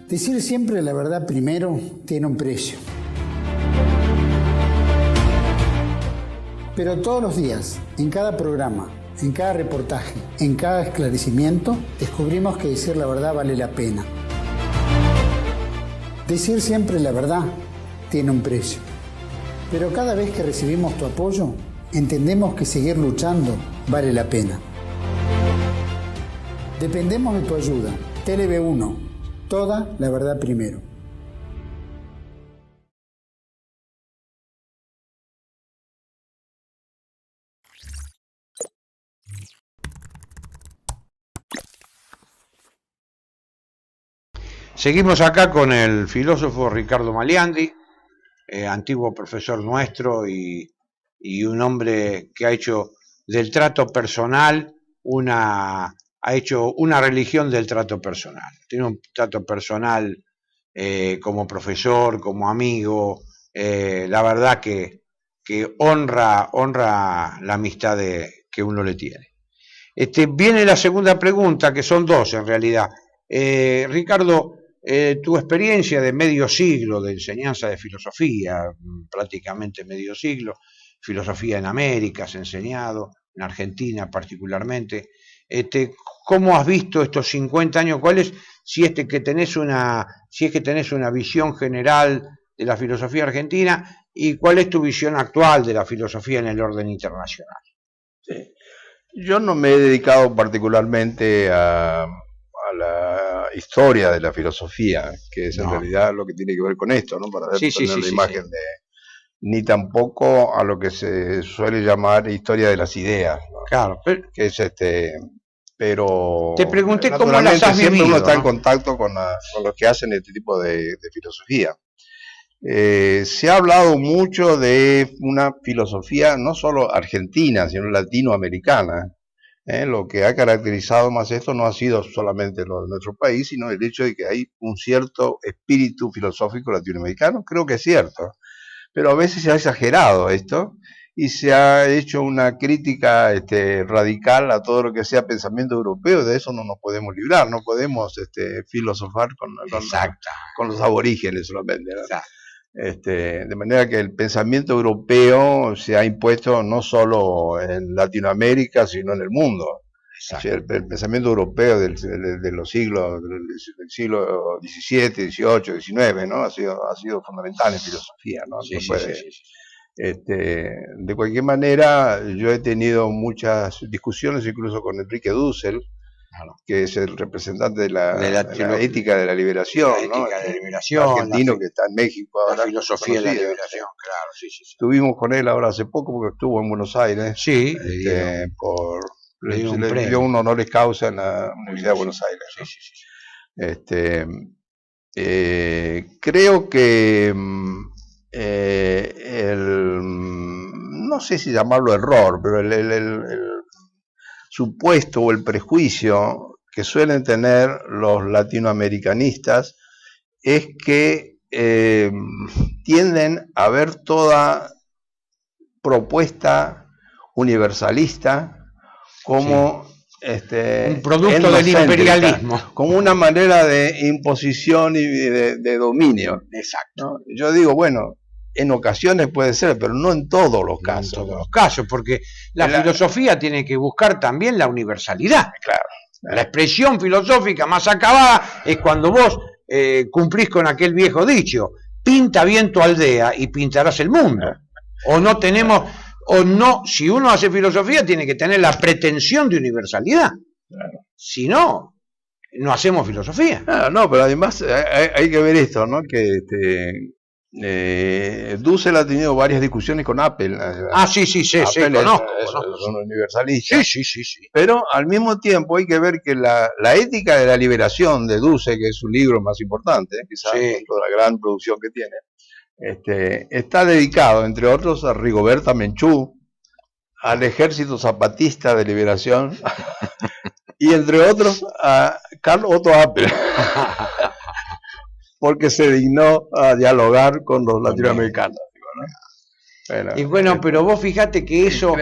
Decir siempre la verdad primero tiene un precio. Pero todos los días, en cada programa, en cada reportaje, en cada esclarecimiento, descubrimos que decir la verdad vale la pena. Decir siempre la verdad tiene un precio. Pero cada vez que recibimos tu apoyo, entendemos que seguir luchando vale la pena. Dependemos de tu ayuda. TLB1. Toda la verdad primero. Seguimos acá con el filósofo Ricardo Maliandi, antiguo profesor nuestro y un hombre que ha hecho del trato personal ha hecho una religión del trato personal. Tiene un trato personal como profesor, como amigo, la verdad que honra la amistad que uno le tiene. Viene la segunda pregunta, que son dos en realidad. Ricardo, tu experiencia de medio siglo de enseñanza de filosofía, prácticamente medio siglo, filosofía en América has enseñado, en Argentina particularmente, ¿cómo has visto estos 50 años? ¿Cuál es, si es que tenés una visión general de la filosofía argentina, y cuál es tu visión actual de la filosofía en el orden internacional? Sí. Yo no me he dedicado particularmente a la historia de la filosofía, que es en realidad lo que tiene que ver con esto, ¿no? Para tener la imagen de... Ni tampoco a lo que se suele llamar historia de las ideas, ¿no? Claro, que es pero te pregunté cómo las has siempre vivido, uno está ¿no? en contacto con los que hacen este tipo de filosofía. Se ha hablado mucho de una filosofía no solo argentina, sino latinoamericana. Lo que ha caracterizado más esto no ha sido solamente lo de nuestro país, sino el hecho de que hay un cierto espíritu filosófico latinoamericano. Creo que es cierto, pero a veces se ha exagerado esto y se ha hecho una crítica radical a todo lo que sea pensamiento europeo. De eso no nos podemos librar, no podemos filosofar con los aborígenes solamente, ¿no? De manera que el pensamiento europeo se ha impuesto no solo en Latinoamérica, sino en el mundo. El pensamiento europeo de los siglos, del siglo XVII, XVIII, XIX, ¿no? ha sido fundamental en filosofía, ¿no? De cualquier manera, yo he tenido muchas discusiones incluso con Enrique Dussel, que es el representante de la ética de la liberación, ¿no? Argentino que está en México ahora. La filosofía de la liberación, claro, sí. Estuvimos con él ahora hace poco porque estuvo en Buenos Aires. Sí, le dio un honoris causa en la Universidad de Buenos Aires, ¿no? Creo que no sé si llamarlo error, pero el supuesto o el prejuicio que suelen tener los latinoamericanistas es que tienden a ver toda propuesta universalista como un producto del imperialismo, como una manera de imposición y de dominio. Exacto. ¿No? Yo digo, bueno, en ocasiones puede ser, pero no en todos los casos. En todos los casos, porque la filosofía tiene que buscar también la universalidad. Claro. La expresión filosófica más acabada es cuando vos cumplís con aquel viejo dicho: pinta bien tu aldea y pintarás el mundo. O no tenemos... O no, si uno hace filosofía tiene que tener la pretensión de universalidad. Claro. Si no, no hacemos filosofía. No, pero además hay que ver esto, ¿no? Que Dussel ha tenido varias discusiones con Apple. Sí, Apple conozco. Es un universalista. Sí. Pero al mismo tiempo hay que ver que la ética de la liberación de Dussel, que es su libro más importante, quizás con toda la gran producción que tiene, está dedicado, entre otros, a Rigoberta Menchú, al Ejército Zapatista de Liberación, y entre otros a Carl Otto Apple. Porque se dignó a dialogar con los latinoamericanos. ¿No? Y bueno, pero vos fíjate que eso,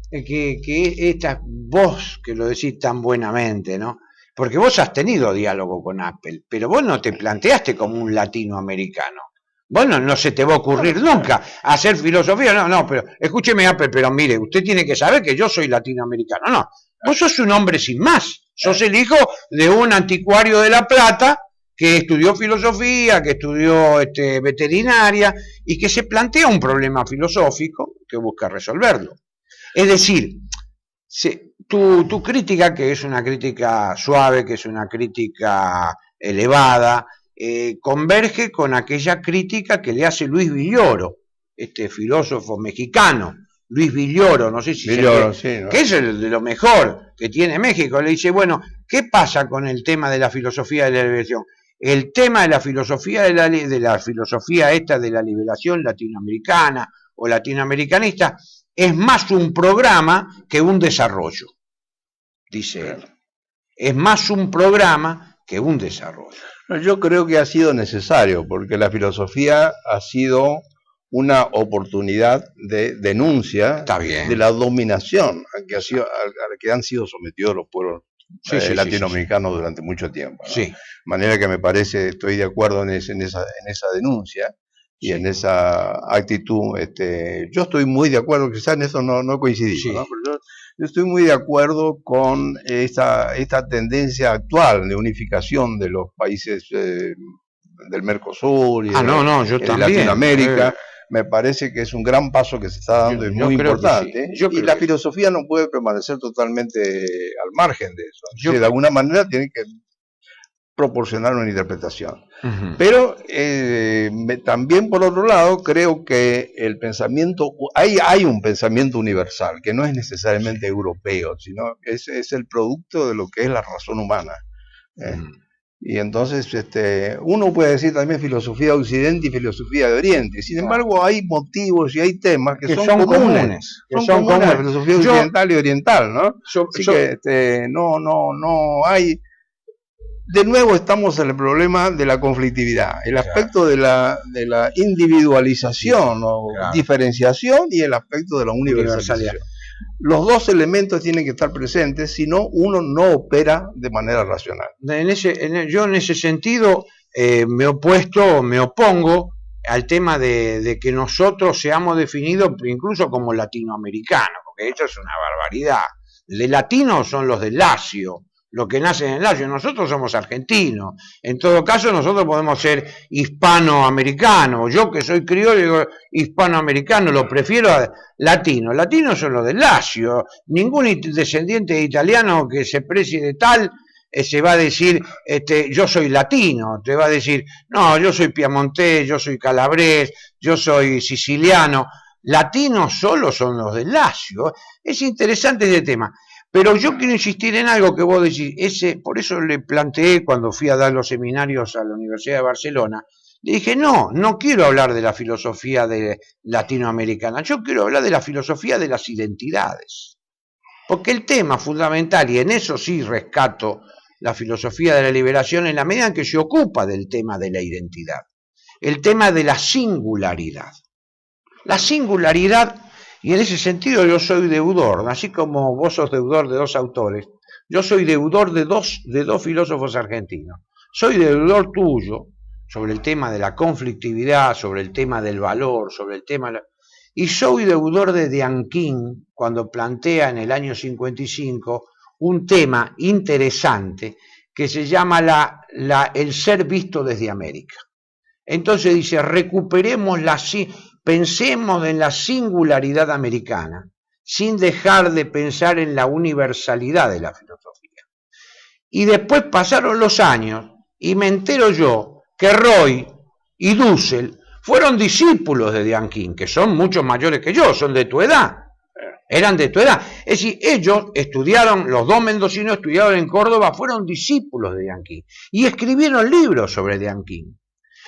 que vos que lo decís tan buenamente, ¿no? Porque vos has tenido diálogo con Apple, pero vos no te planteaste como un latinoamericano. Vos no se te va a ocurrir nunca hacer filosofía. No, pero escúcheme, Apple, pero mire, usted tiene que saber que yo soy latinoamericano. No, vos sos un hombre sin más. Sos el hijo de un anticuario de La Plata que estudió filosofía, que estudió veterinaria y que se plantea un problema filosófico que busca resolverlo. Es decir, tu crítica, que es una crítica suave, que es una crítica elevada, converge con aquella crítica que le hace Luis Villoro, este filósofo mexicano. Luis Villoro, no sé si Villoro, sí, ¿no? Que es el de lo mejor que tiene México. Le dice, bueno, ¿qué pasa con el tema de la filosofía de la liberación? El tema de la filosofía de la filosofía esta de la liberación latinoamericana o latinoamericanista es más un programa que un desarrollo, dice él. Es más un programa que un desarrollo. Yo creo que ha sido necesario, porque la filosofía ha sido una oportunidad de denuncia de la dominación a la que han sido sometidos los pueblos latinoamericanos durante mucho tiempo, ¿no? Sí. De manera que me parece, estoy de acuerdo en esa denuncia y en esa actitud. Yo estoy muy de acuerdo, quizás en eso no coincidimos, ¿no? Pero yo estoy muy de acuerdo con esta tendencia actual de unificación de los países del Mercosur y de Latinoamérica. Me parece que es un gran paso que se está dando y muy importante. Y la filosofía no puede permanecer totalmente al margen de eso. De alguna manera tiene que proporcionar una interpretación. Pero también, por otro lado, creo que el pensamiento, hay un pensamiento universal que no es necesariamente europeo, sino es el producto de lo que es la razón humana. Y entonces uno puede decir también filosofía de Occidente y filosofía de Oriente. Sin embargo, hay motivos y hay temas que son comunes. Son comunes la filosofía occidental y oriental, ¿no? Así que no hay... De nuevo estamos en el problema de la conflictividad, el aspecto de la individualización o diferenciación y el aspecto de la universalización. Los dos elementos tienen que estar presentes, si no, uno no opera de manera racional. Yo en ese sentido me opongo al tema de que nosotros seamos definidos incluso como latinoamericanos, porque eso es una barbaridad. De latinos son los del Lacio, los que nacen en el Lacio. Nosotros somos argentinos. En todo caso, nosotros podemos ser hispanoamericanos. Yo que soy criollo, digo hispanoamericano, lo prefiero a latino. Latinos son los del Lacio. Ningún descendiente de italiano que se precie de tal se va a decir, yo soy latino. Te va a decir, no, yo soy piamontés, yo soy calabrés, yo soy siciliano. Latinos solo son los del Lacio. Es interesante ese tema. Pero yo quiero insistir en algo que vos decís, por eso le planteé cuando fui a dar los seminarios a la Universidad de Barcelona, le dije, no quiero hablar de la filosofía latinoamericana, yo quiero hablar de la filosofía de las identidades. Porque el tema fundamental, y en eso sí rescato la filosofía de la liberación, en la medida en que se ocupa del tema de la identidad, el tema de la singularidad. La singularidad... Y en ese sentido yo soy deudor, así como vos sos deudor de dos autores, yo soy deudor de dos filósofos argentinos. Soy deudor tuyo sobre el tema de la conflictividad, sobre el tema del valor, sobre el tema... Y soy deudor de Dianquín cuando plantea en el año 55 un tema interesante que se llama el ser visto desde América. Entonces dice, pensemos en la singularidad americana, sin dejar de pensar en la universalidad de la filosofía. Y después pasaron los años y me entero yo que Roy y Dussel fueron discípulos de Dianquín, que son muchos mayores que yo, son de tu edad. Eran de tu edad. Es decir, ellos estudiaron, los dos mendocinos estudiaron en Córdoba, fueron discípulos de Dianquín y escribieron libros sobre Dianquín.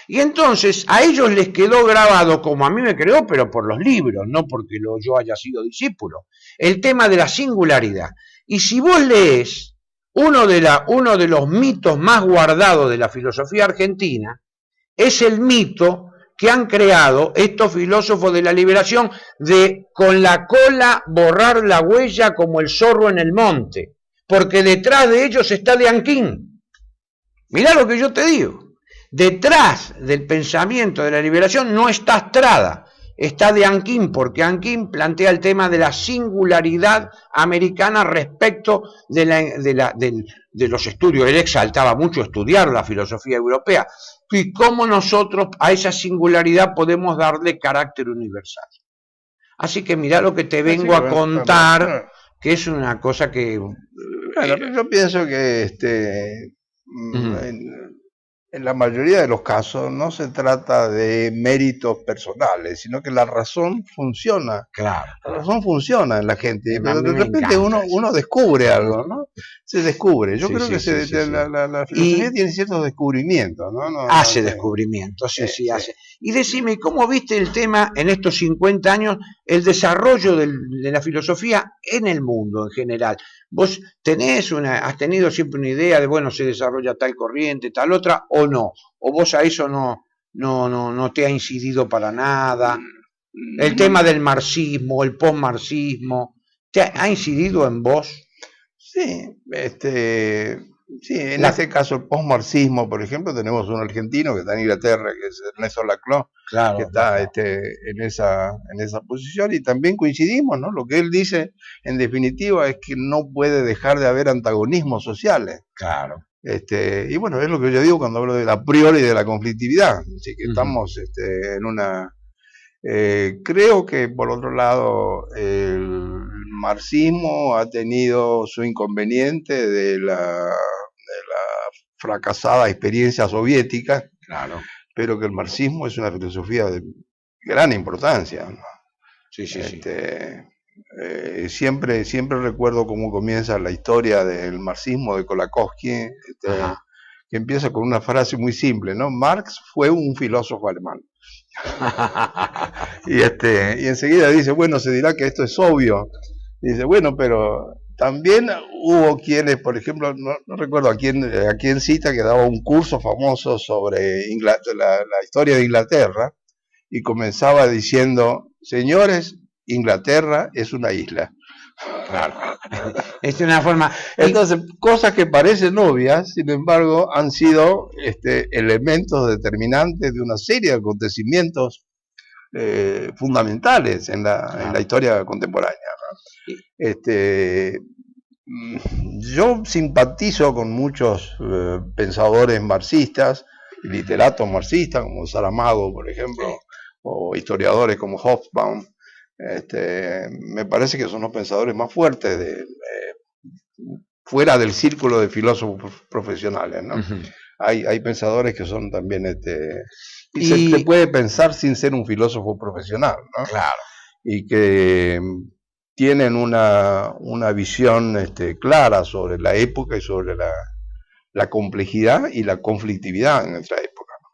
Y entonces a ellos les quedó grabado, como a mí me quedó, pero por los libros, no porque yo haya sido discípulo, el tema de la singularidad. Y si vos lees uno de los mitos más guardados de la filosofía argentina, es el mito que han creado estos filósofos de la liberación de con la cola borrar la huella como el zorro en el monte, porque detrás de ellos está Dianquín. Mirá lo que yo te digo. Detrás del pensamiento de la liberación no está Estrada, está Dianquín, porque Dianquín plantea el tema de la singularidad americana respecto de los estudios. Él exaltaba mucho estudiar la filosofía europea y cómo nosotros a esa singularidad podemos darle carácter universal. Así que mirá lo que te vengo a contar, que es una cosa que... Bueno, yo pienso que en la mayoría de los casos no se trata de méritos personales, sino que la razón funciona. Claro. La razón funciona en la gente, pero de repente uno descubre algo, ¿no? Se descubre. Yo creo que la filosofía tiene ciertos descubrimientos, ¿no? Hace descubrimientos, sí, hace. Y decime, ¿cómo viste el tema en estos 50 años, el desarrollo de la filosofía en el mundo en general? ¿Vos has tenido siempre una idea de, bueno, se desarrolla tal corriente, tal otra, o no? ¿O vos a eso no te ha incidido para nada? El tema del marxismo, el postmarxismo, ¿te ha incidido en vos? Sí, sí, en este caso el postmarxismo, por ejemplo, tenemos un argentino que está en Inglaterra, que es Ernesto Laclau, que está en esa posición, y también coincidimos, ¿no? Lo que él dice, en definitiva, es que no puede dejar de haber antagonismos sociales. Claro. Y bueno, es lo que yo digo cuando hablo de la priori y de la conflictividad, así que estamos en una... creo que, por otro lado, el marxismo ha tenido su inconveniente de la fracasada experiencia soviética, claro, pero que el marxismo es una filosofía de gran importancia, ¿no? Sí. Siempre recuerdo cómo comienza la historia del marxismo de Kolakowski, que empieza con una frase muy simple, ¿no? Marx fue un filósofo alemán. y enseguida dice, bueno, se dirá que esto es obvio. Y dice, bueno, pero también hubo quienes, por ejemplo, no recuerdo a quién cita, que daba un curso famoso sobre la historia de Inglaterra, y comenzaba diciendo, señores, Inglaterra es una isla. Claro. Es una forma. Entonces, cosas que parecen obvias, sin embargo, han sido elementos determinantes de una serie de acontecimientos fundamentales en la historia contemporánea, ¿no? Yo simpatizo con muchos pensadores marxistas, literatos marxistas como Saramago, por ejemplo, o historiadores como Hobsbawm. Me parece que son los pensadores más fuertes fuera del círculo de filósofos profesionales, ¿no? Hay pensadores que son también se puede pensar sin ser un filósofo profesional, ¿no? Claro. Y que tienen una visión clara sobre la época y sobre la complejidad y la conflictividad en nuestra época, ¿no?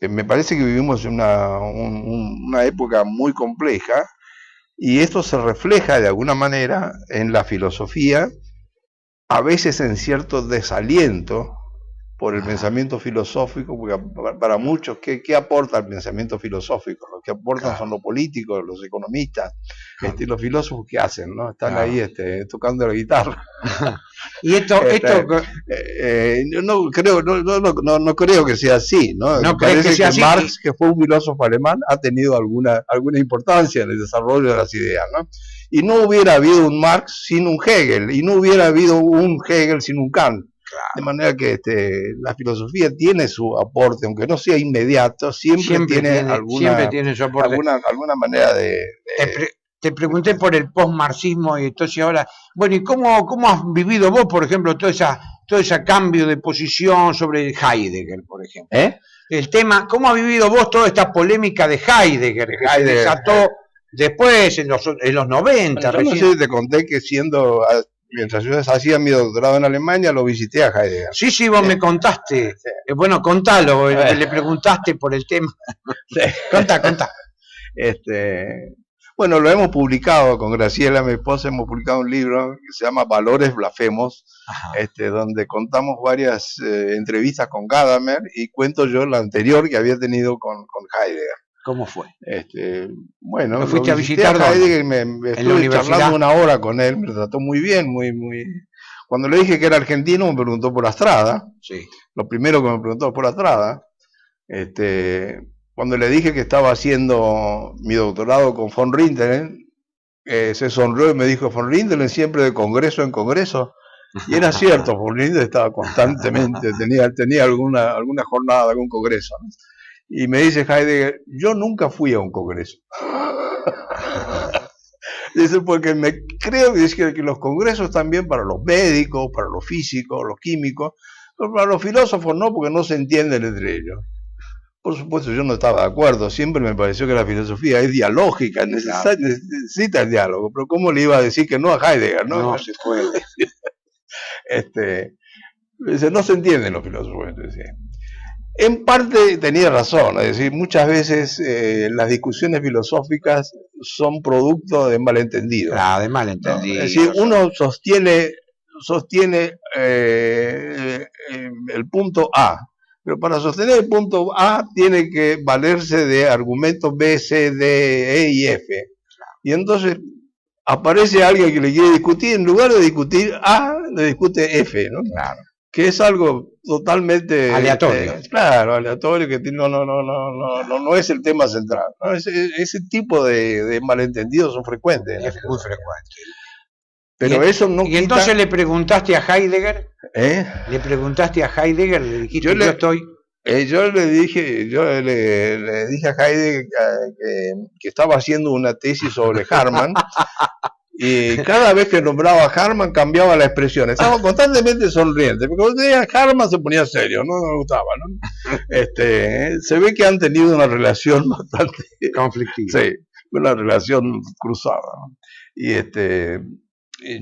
Me parece que vivimos una época muy compleja, y esto se refleja de alguna manera en la filosofía, a veces en cierto desaliento por el pensamiento filosófico, porque para muchos, ¿qué aporta el pensamiento filosófico? Lo que aportan son los políticos, los economistas, los filósofos, ¿qué hacen? ¿No? Están ahí tocando la guitarra. Y esto no creo que sea así, ¿no? No parece que Marx, que fue un filósofo alemán, ha tenido alguna importancia en el desarrollo de las ideas, ¿no? Y no hubiera habido un Marx sin un Hegel, y no hubiera habido un Hegel sin un Kant. Claro. De manera que la filosofía tiene su aporte, aunque no sea inmediato, siempre tiene su aporte. Alguna manera de... Te pregunté por el postmarxismo, y entonces ahora, bueno, ¿y cómo has vivido vos, por ejemplo, todo ese cambio de posición sobre Heidegger, por ejemplo? el tema, ¿cómo ha vivido vos toda esta polémica de Heidegger, que se desató después, en los 90? Yo no sé si te conté que mientras yo hacía mi doctorado en Alemania, lo visité a Heidegger. Sí, vos me contaste. Bueno, contalo, le preguntaste por el tema. Sí. Contá. Bueno, lo hemos publicado con Graciela, mi esposa, hemos publicado un libro que se llama Valores Blasfemos, donde contamos varias entrevistas con Gadamer y cuento yo la anterior que había tenido con Heidegger. ¿Cómo fue? Bueno, ¿Me fuiste a visitar a Heidegger, me estuve charlando una hora con él, me trató muy bien, muy. Cuando le dije que era argentino, me preguntó por Astrada. Sí. Lo primero que me preguntó por Astrada. Cuando le dije que estaba haciendo mi doctorado con von Rintelen, se sonrió y me dijo, von Rintelen siempre de congreso en congreso. Y era cierto, von Rintelen estaba constantemente, tenía alguna jornada, algún congreso, ¿no? Y me dice Heidegger, yo nunca fui a un congreso. Dice, porque creo que los congresos están bien para los médicos, para los físicos, los químicos, pero para los filósofos no, porque no se entienden entre ellos. Por supuesto, yo no estaba de acuerdo, siempre me pareció que la filosofía es dialógica, necesita el diálogo, pero ¿cómo le iba a decir que no a Heidegger? No se puede. Dice, no se entienden los filósofos. En parte tenía razón, es decir, muchas veces las discusiones filosóficas son producto de malentendidos. De malentendidos. ¿No? Es decir, uno sostiene el punto A, pero para sostener el punto A tiene que valerse de argumentos B, C, D, E y F. Y entonces aparece alguien que le quiere discutir, en lugar de discutir A, le discute F, ¿no? Claro. Que es algo totalmente aleatorio. Aleatorio, que no es el tema central, ¿no? Ese tipo de malentendidos son frecuentes. Es muy frecuente. Pero eso no quita... entonces le preguntaste a Heidegger, le dijiste, yo le dije a Heidegger que estaba haciendo una tesis sobre Harman. Y cada vez que nombraba a Harman cambiaba la expresión. Estaba constantemente sonriente. Porque cuando decía Harman se ponía serio, no me gustaba, ¿no? Se ve que han tenido una relación bastante conflictiva. Sí, una relación cruzada, ¿no? Y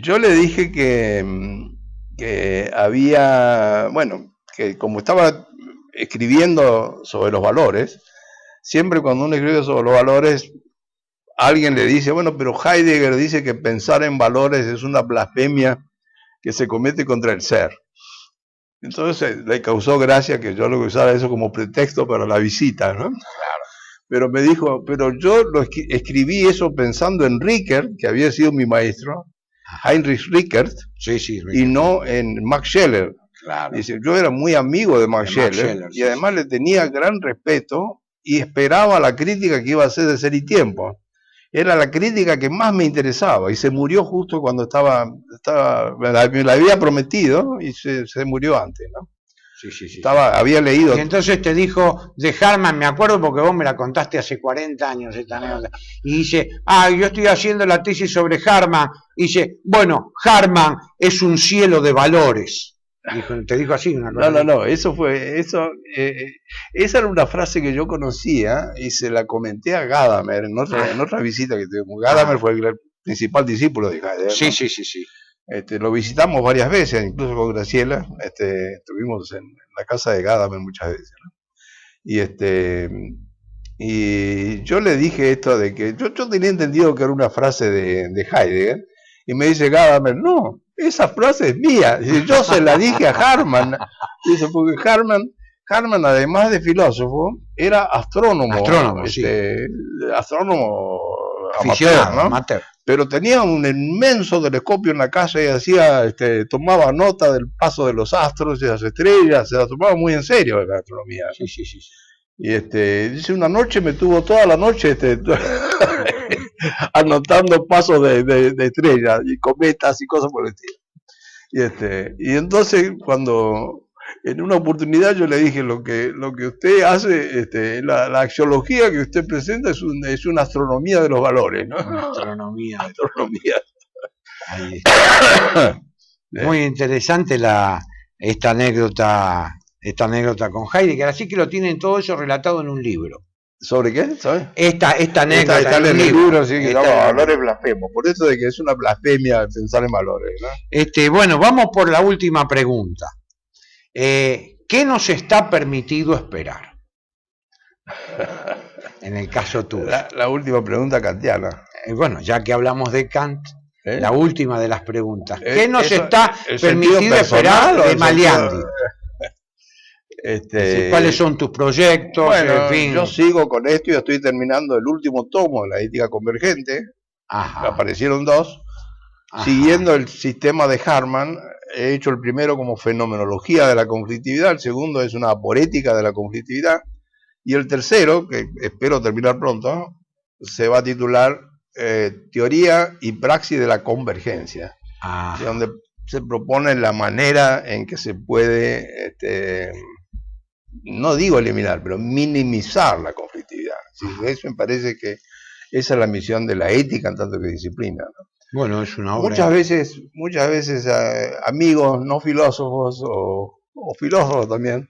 yo le dije que había, bueno, que como estaba escribiendo sobre los valores, siempre cuando uno escribe sobre los valores, alguien le dice, bueno, pero Heidegger dice que pensar en valores es una blasfemia que se comete contra el ser. Entonces le causó gracia que yo lo usara eso como pretexto para la visita, ¿no? Claro. Pero me dijo, pero yo escribí eso pensando en Rickert, que había sido mi maestro, Heinrich Rickert, y no en Max Scheler. Claro. Dice, yo era muy amigo de Max Scheler, y además le tenía gran respeto y esperaba la crítica que iba a hacer de Ser y Tiempo. Era la crítica que más me interesaba y se murió justo cuando me la había prometido y se murió antes, ¿no? Sí. Había leído. Y entonces te dijo de Harman, me acuerdo porque vos me la contaste hace 40 años esta anécdota, y dice, yo estoy haciendo la tesis sobre Harman, y dice, bueno, Harman es un cielo de valores. Te dijo así una cosa. No, esa era una frase que yo conocía y se la comenté a Gadamer en otra visita que tuvimos. Gadamer fue el principal discípulo de Heidegger, ¿no? Sí. Lo visitamos varias veces, incluso con Graciela, estuvimos en la casa de Gadamer muchas veces, ¿no? Y yo le dije esto de que yo tenía entendido que era una frase de Heidegger, y me dice Gadamer, no, esa frase es mía. Dice, yo se la dije a Harman. Dice, porque Harman, además de filósofo, era astrónomo. Astrónomo amateur, ¿no? Amateur. Pero tenía un inmenso telescopio en la casa y tomaba nota del paso de los astros y las estrellas, se la tomaba muy en serio la astronomía. Sí. Y dice, una noche me tuvo toda la noche anotando pasos de estrellas y cometas y cosas por el estilo. Y entonces cuando en una oportunidad yo le dije, lo que usted hace, la axiología que usted presenta es una astronomía de los valores, ¿no? Astronomía. Ahí está. Muy interesante esta anécdota esta anécdota con Heidegger, así que lo tienen todo eso relatado en un libro. ¿Sobre qué? ¿Sabes? Esta anécdota Está en el libro, sí, que se llama Valores Blasfemos. Por eso de que es una blasfemia pensar en valores, ¿no? Bueno, vamos por la última pregunta. ¿Qué nos está permitido esperar? En el caso tuyo. La última pregunta kantiana. Bueno, ya que hablamos de Kant, la última de las preguntas. ¿Qué nos Eso, está el permitido sentido esperar personal, de Maliandi? Sentido, ¿Cuáles son tus proyectos? Bueno, En fin. yo sigo con esto y estoy terminando el último tomo de la ética convergente. Ajá. Aparecieron 2. Ajá. Siguiendo el sistema de Harman, he hecho el primero como fenomenología de la conflictividad, el segundo es una aporética de la conflictividad, y el tercero, que espero terminar pronto, se va a titular Teoría y Praxis de la Convergencia, donde se propone la manera en que se puede, no digo eliminar, pero minimizar la conflictividad. ¿Sí? Eso me parece que esa es la misión de la ética en tanto que disciplina, ¿no? Bueno, es una obra. Muchas veces amigos no filósofos o filósofos también,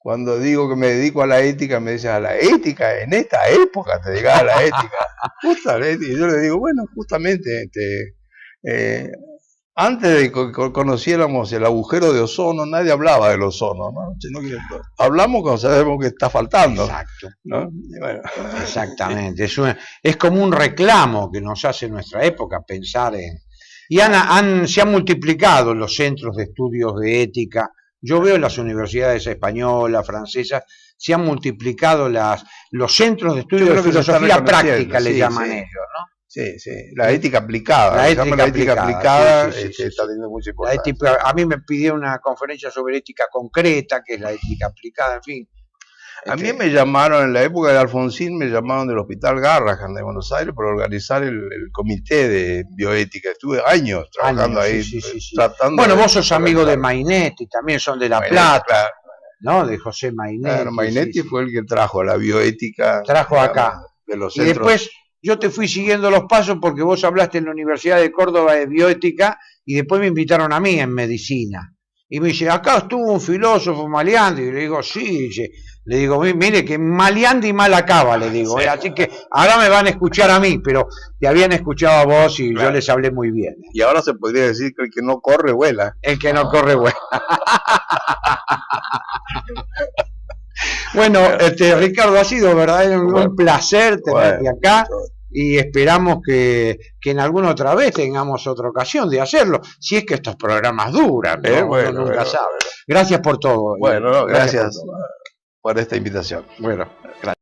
cuando digo que me dedico a la ética, me dicen, a la ética, en esta época te dedicas a la ética. Justamente, y yo le digo, bueno, justamente, antes de que conociéramos el agujero de ozono, nadie hablaba del ozono, ¿no? Sino que hablamos cuando sabemos que está faltando. Exacto. ¿No? Y bueno. Exactamente. Es como un reclamo que nos hace nuestra época pensar en... Y se han multiplicado los centros de estudios de ética. Yo veo en las universidades españolas, francesas, se han multiplicado los centros de estudios de filosofía práctica, le llaman ellos, ¿no? Sí, sí, la ética aplicada. La ética aplicada sí, está teniendo mucha importancia. A mí me pidieron una conferencia sobre ética concreta, que es la ética aplicada, en fin. A mí me llamaron, en la época de Alfonsín, me llamaron del Hospital Garrahan de Buenos Aires para organizar el comité de bioética. Estuve años trabajando ahí. Tratando bueno, vos sos amigo de Mainetti, también son de La Plata, claro. ¿No? De José Mainetti. Claro, Mainetti fue el que trajo la bioética. Trajo acá. De los y centros. Después yo te fui siguiendo los pasos porque vos hablaste en la Universidad de Córdoba de bioética y después me invitaron a mí en medicina. Y me dice, acá estuvo un filósofo Maliandi. Y le digo, sí. Le digo, mire que Maliandi mal acaba, le digo. Sí. Así que ahora me van a escuchar a mí, pero te habían escuchado a vos y yo les hablé muy bien. Y ahora se podría decir que el que no corre, vuela. El que no corre, vuela. Bueno, Ricardo, ha sido un placer tenerte acá. Y esperamos que en alguna otra vez tengamos otra ocasión de hacerlo, si es que estos programas duran, ¿no? Uno nunca sabe. Gracias por todo. Bueno, gracias por esta invitación. Bueno, gracias.